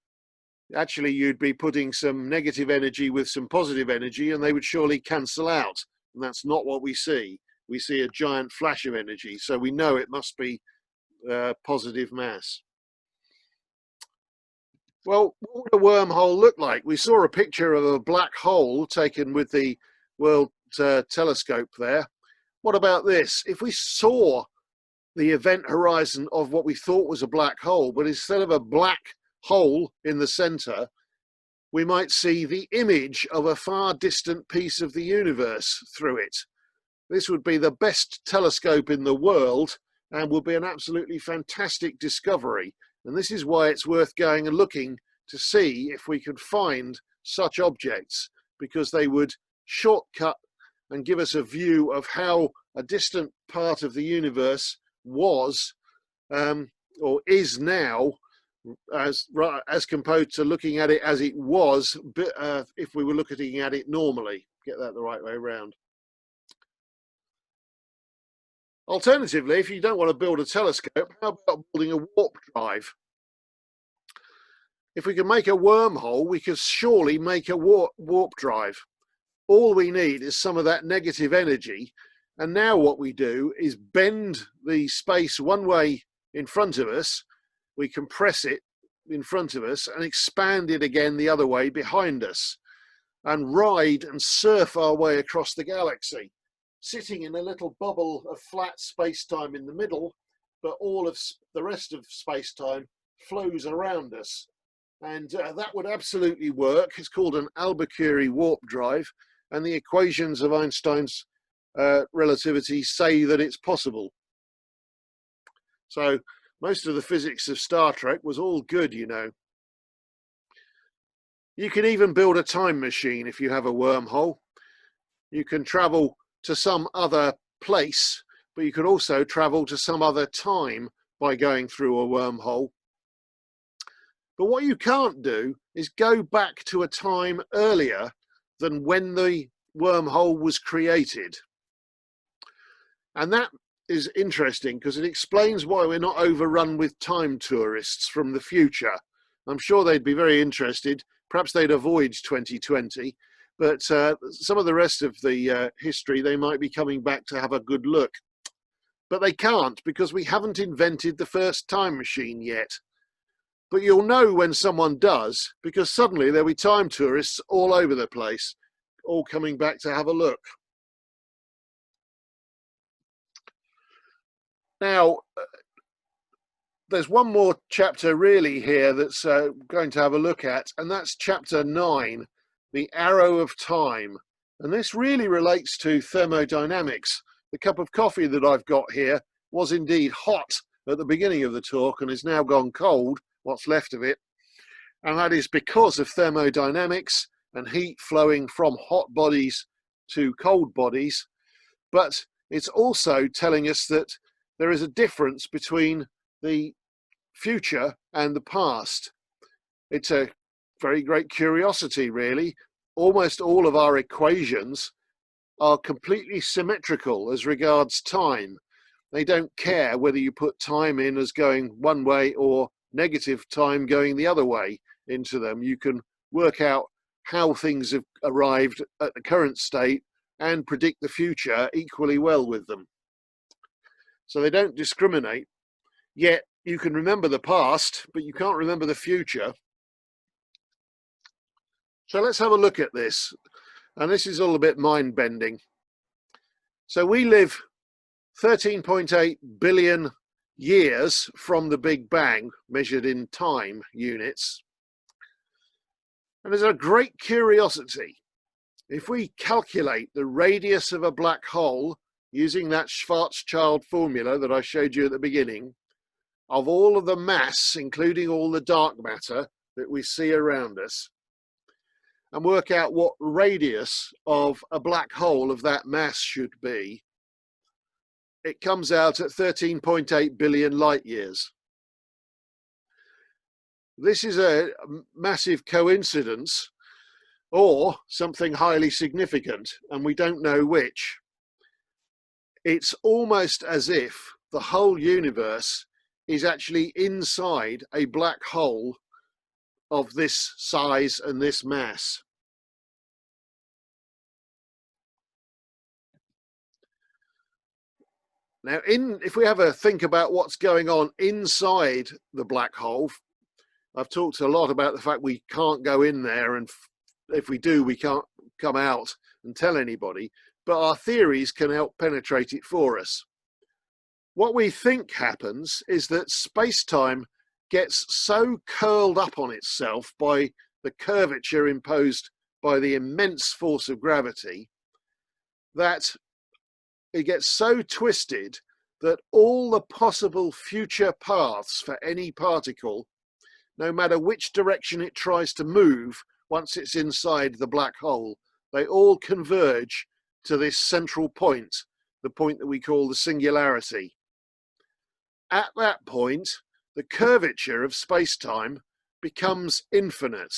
actually you'd be putting some negative energy with some positive energy and they would surely cancel out. And that's not what we see. We see a giant flash of energy, so we know it must be positive mass. Well, what would a wormhole look like? We saw a picture of a black hole taken with the World Telescope there. What about this? If we saw the event horizon of what we thought was a black hole, but instead of a black hole in the center, we might see the image of a far distant piece of the universe through it. This would be the best telescope in the world and would be an absolutely fantastic discovery. And this is why it's worth going and looking to see if we could find such objects, because they would shortcut and give us a view of how a distant part of the universe was or is now, as compared to looking at it as it was if we were looking at it normally. Get that the right way around. Alternatively, if you don't want to build a telescope, how about building a warp drive? If we can make a wormhole, we could surely make a warp drive. All we need is some of that negative energy. And now what we do is bend the space one way in front of us, we compress it in front of us and expand it again the other way behind us, and ride and surf our way across the galaxy, sitting in a little bubble of flat space-time in the middle, but all of the rest of space-time flows around us. And that would absolutely work. It's called an Albuquerque warp drive, and the equations of Einstein's relativity say that it's possible. So most of the physics of Star Trek was all good, you know. You can even build a time machine if you have a wormhole. You can travel to some other place, but you could also travel to some other time by going through a wormhole. But what you can't do is go back to a time earlier than when the wormhole was created. And that is interesting because it explains why we're not overrun with time tourists from the future. I'm sure they'd be very interested. Perhaps they'd avoid 2020, but some of the rest of the history, they might be coming back to have a good look. But they can't, because we haven't invented the first time machine yet. But you'll know when someone does, because suddenly there'll be time tourists all over the place, all coming back to have a look. Now, there's one more chapter really here that's going to have a look at, and that's chapter 9, the arrow of time. And this really relates to thermodynamics. The cup of coffee that I've got here was indeed hot at the beginning of the talk and has now gone cold, what's left of it. And that is because of thermodynamics and heat flowing from hot bodies to cold bodies. But it's also telling us that there is a difference between the future and the past. It's a very great curiosity, really. Almost all of our equations are completely symmetrical as regards time. They don't care whether you put time in as going one way or negative time going the other way into them. You can work out how things have arrived at the current state and predict the future equally well with them. So they don't discriminate, yet you can remember the past, but you can't remember the future. So let's have a look at this. And this is all a bit mind-bending. So we live 13.8 billion years from the Big Bang, measured in time units. And there's a great curiosity. If we calculate the radius of a black hole using that Schwarzschild formula that I showed you at the beginning, of all of the mass, including all the dark matter that we see around us, and work out what radius of a black hole of that mass should be, it comes out at 13.8 billion light years. This is a massive coincidence or something highly significant, and we don't know which. It's almost as if the whole universe is actually inside a black hole of this size and this mass. Now, if we have a think about what's going on inside the black hole, I've talked a lot about the fact we can't go in there, and if we do, we can't come out and tell anybody. but our theories can help penetrate it for us. What we think happens is that space-time gets so curled up on itself by the curvature imposed by the immense force of gravity that it gets so twisted that all the possible future paths for any particle, no matter which direction it tries to move once it's inside the black hole, they all converge to this central point, the point that we call the singularity. At that point, the curvature of space-time becomes infinite.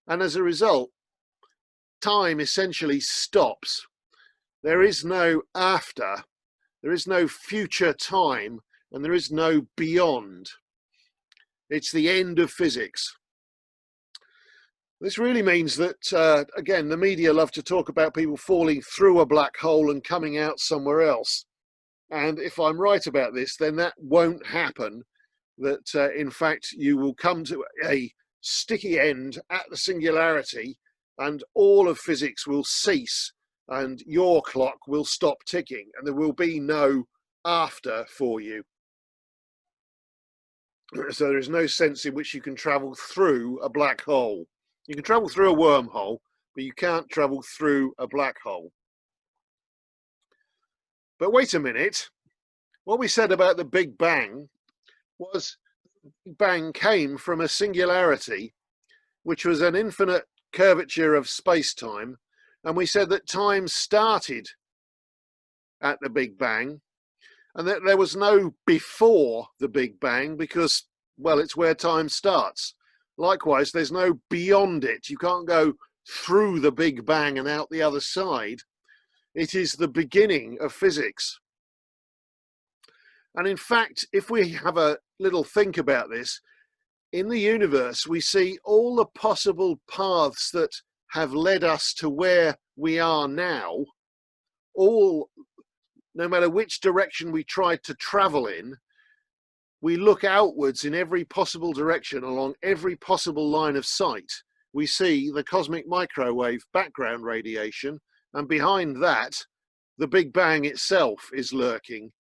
And as a result, time essentially stops. There is no after, there is no future time, and there is no beyond. It's the end of physics. This really means that, again, the media love to talk about people falling through a black hole and coming out somewhere else. And if I'm right about this, then that won't happen. That, in fact, you will come to a sticky end at the singularity and all of physics will cease and your clock will stop ticking and there will be no after for you. So there is no sense in which you can travel through a black hole. You can travel through a wormhole, but you can't travel through a black hole. But wait a minute, what we said about the Big Bang was the Big Bang came from a singularity, which was an infinite curvature of space-time, and we said that time started at the Big Bang, and that there was no before the Big Bang because, well, it's where time starts. Likewise, there's no beyond it. You can't go through the Big Bang and out the other side. It is the beginning of physics. And in fact, if we have a little think about this, in the universe, we see all the possible paths that have led us to where we are now, all, no matter which direction we tried to travel in, we look outwards in every possible direction along every possible line of sight. We see the cosmic microwave background radiation, and behind that, the Big Bang itself is lurking.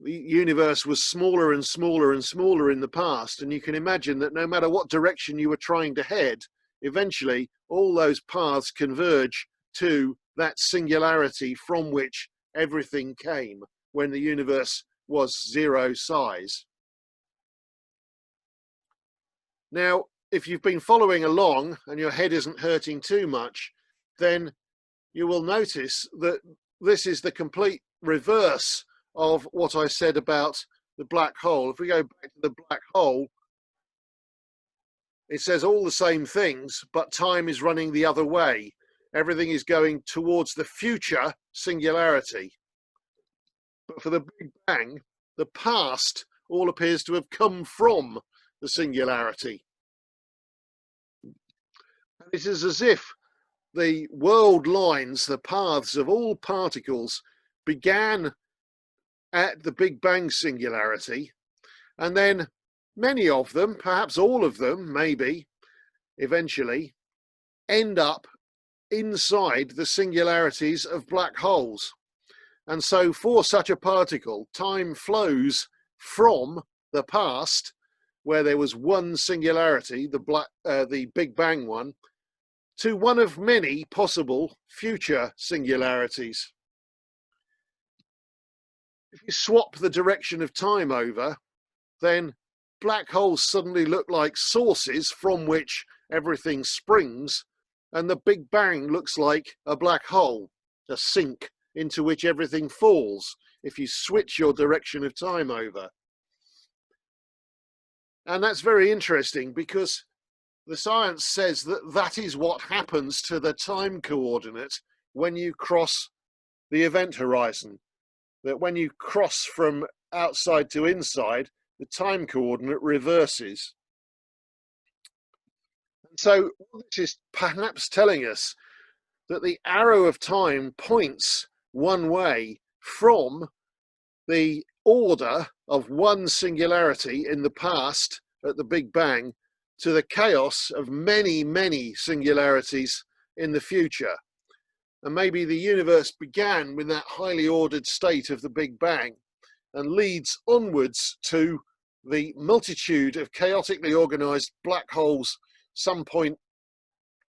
The universe was smaller and smaller and smaller in the past, and you can imagine that no matter what direction you were trying to head, eventually all those paths converge to that singularity from which everything came when the universe was zero size. Now, if you've been following along and your head isn't hurting too much, then you will notice that this is the complete reverse of what I said about the black hole. If we go back to the black hole, it says all the same things, but time is running the other way. Everything is going towards the future singularity. But for the Big Bang, the past all appears to have come from the singularity. And it is as if the world lines, the paths of all particles began at the Big Bang singularity, and then many of them, perhaps all of them, maybe, eventually, end up inside the singularities of black holes. And so for such a particle, time flows from the past, where there was one singularity, the Big Bang one, to one of many possible future singularities. If you swap the direction of time over, then black holes suddenly look like sources from which everything springs, and the Big Bang looks like a black hole, a sink into which everything falls if you switch your direction of time over. And that's very interesting because the science says that that is what happens to the time coordinate when you cross the event horizon. That when you cross from outside to inside, the time coordinate reverses. And so this is perhaps telling us that the arrow of time points one way from the order of one singularity in the past at the Big Bang to the chaos of many, many singularities in the future. And maybe the universe began with that highly ordered state of the Big Bang and leads onwards to the multitude of chaotically organized black holes, some point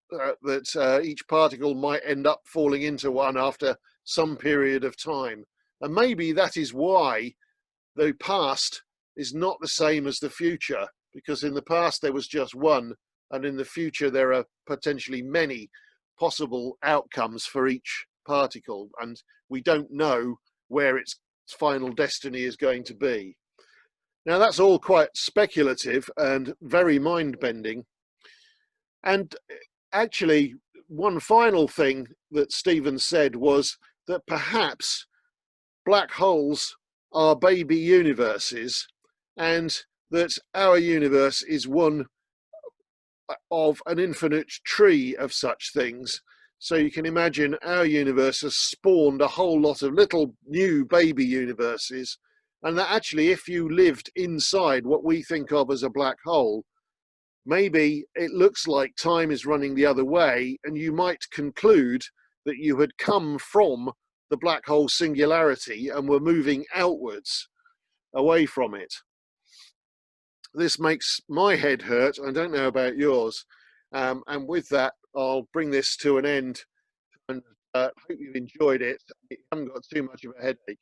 that each particle might end up falling into one after some period of time. And maybe that is why the past is not the same as the future, because in the past there was just one, and in the future there are potentially many possible outcomes for each particle, and we don't know where its final destiny is going to be. Now that's all quite speculative and very mind-bending. And actually, one final thing that Stephen said was that perhaps black holes are baby universes, and that our universe is one of an infinite tree of such things. So you can imagine our universe has spawned a whole lot of little new baby universes, and that actually if you lived inside what we think of as a black hole, maybe it looks like time is running the other way, and you might conclude that you had come from the black hole singularity and were moving outwards away from it. This makes my head hurt. I don't know about yours. And with that, I'll bring this to an end, and hope you enjoyed it. You haven't got too much of a headache.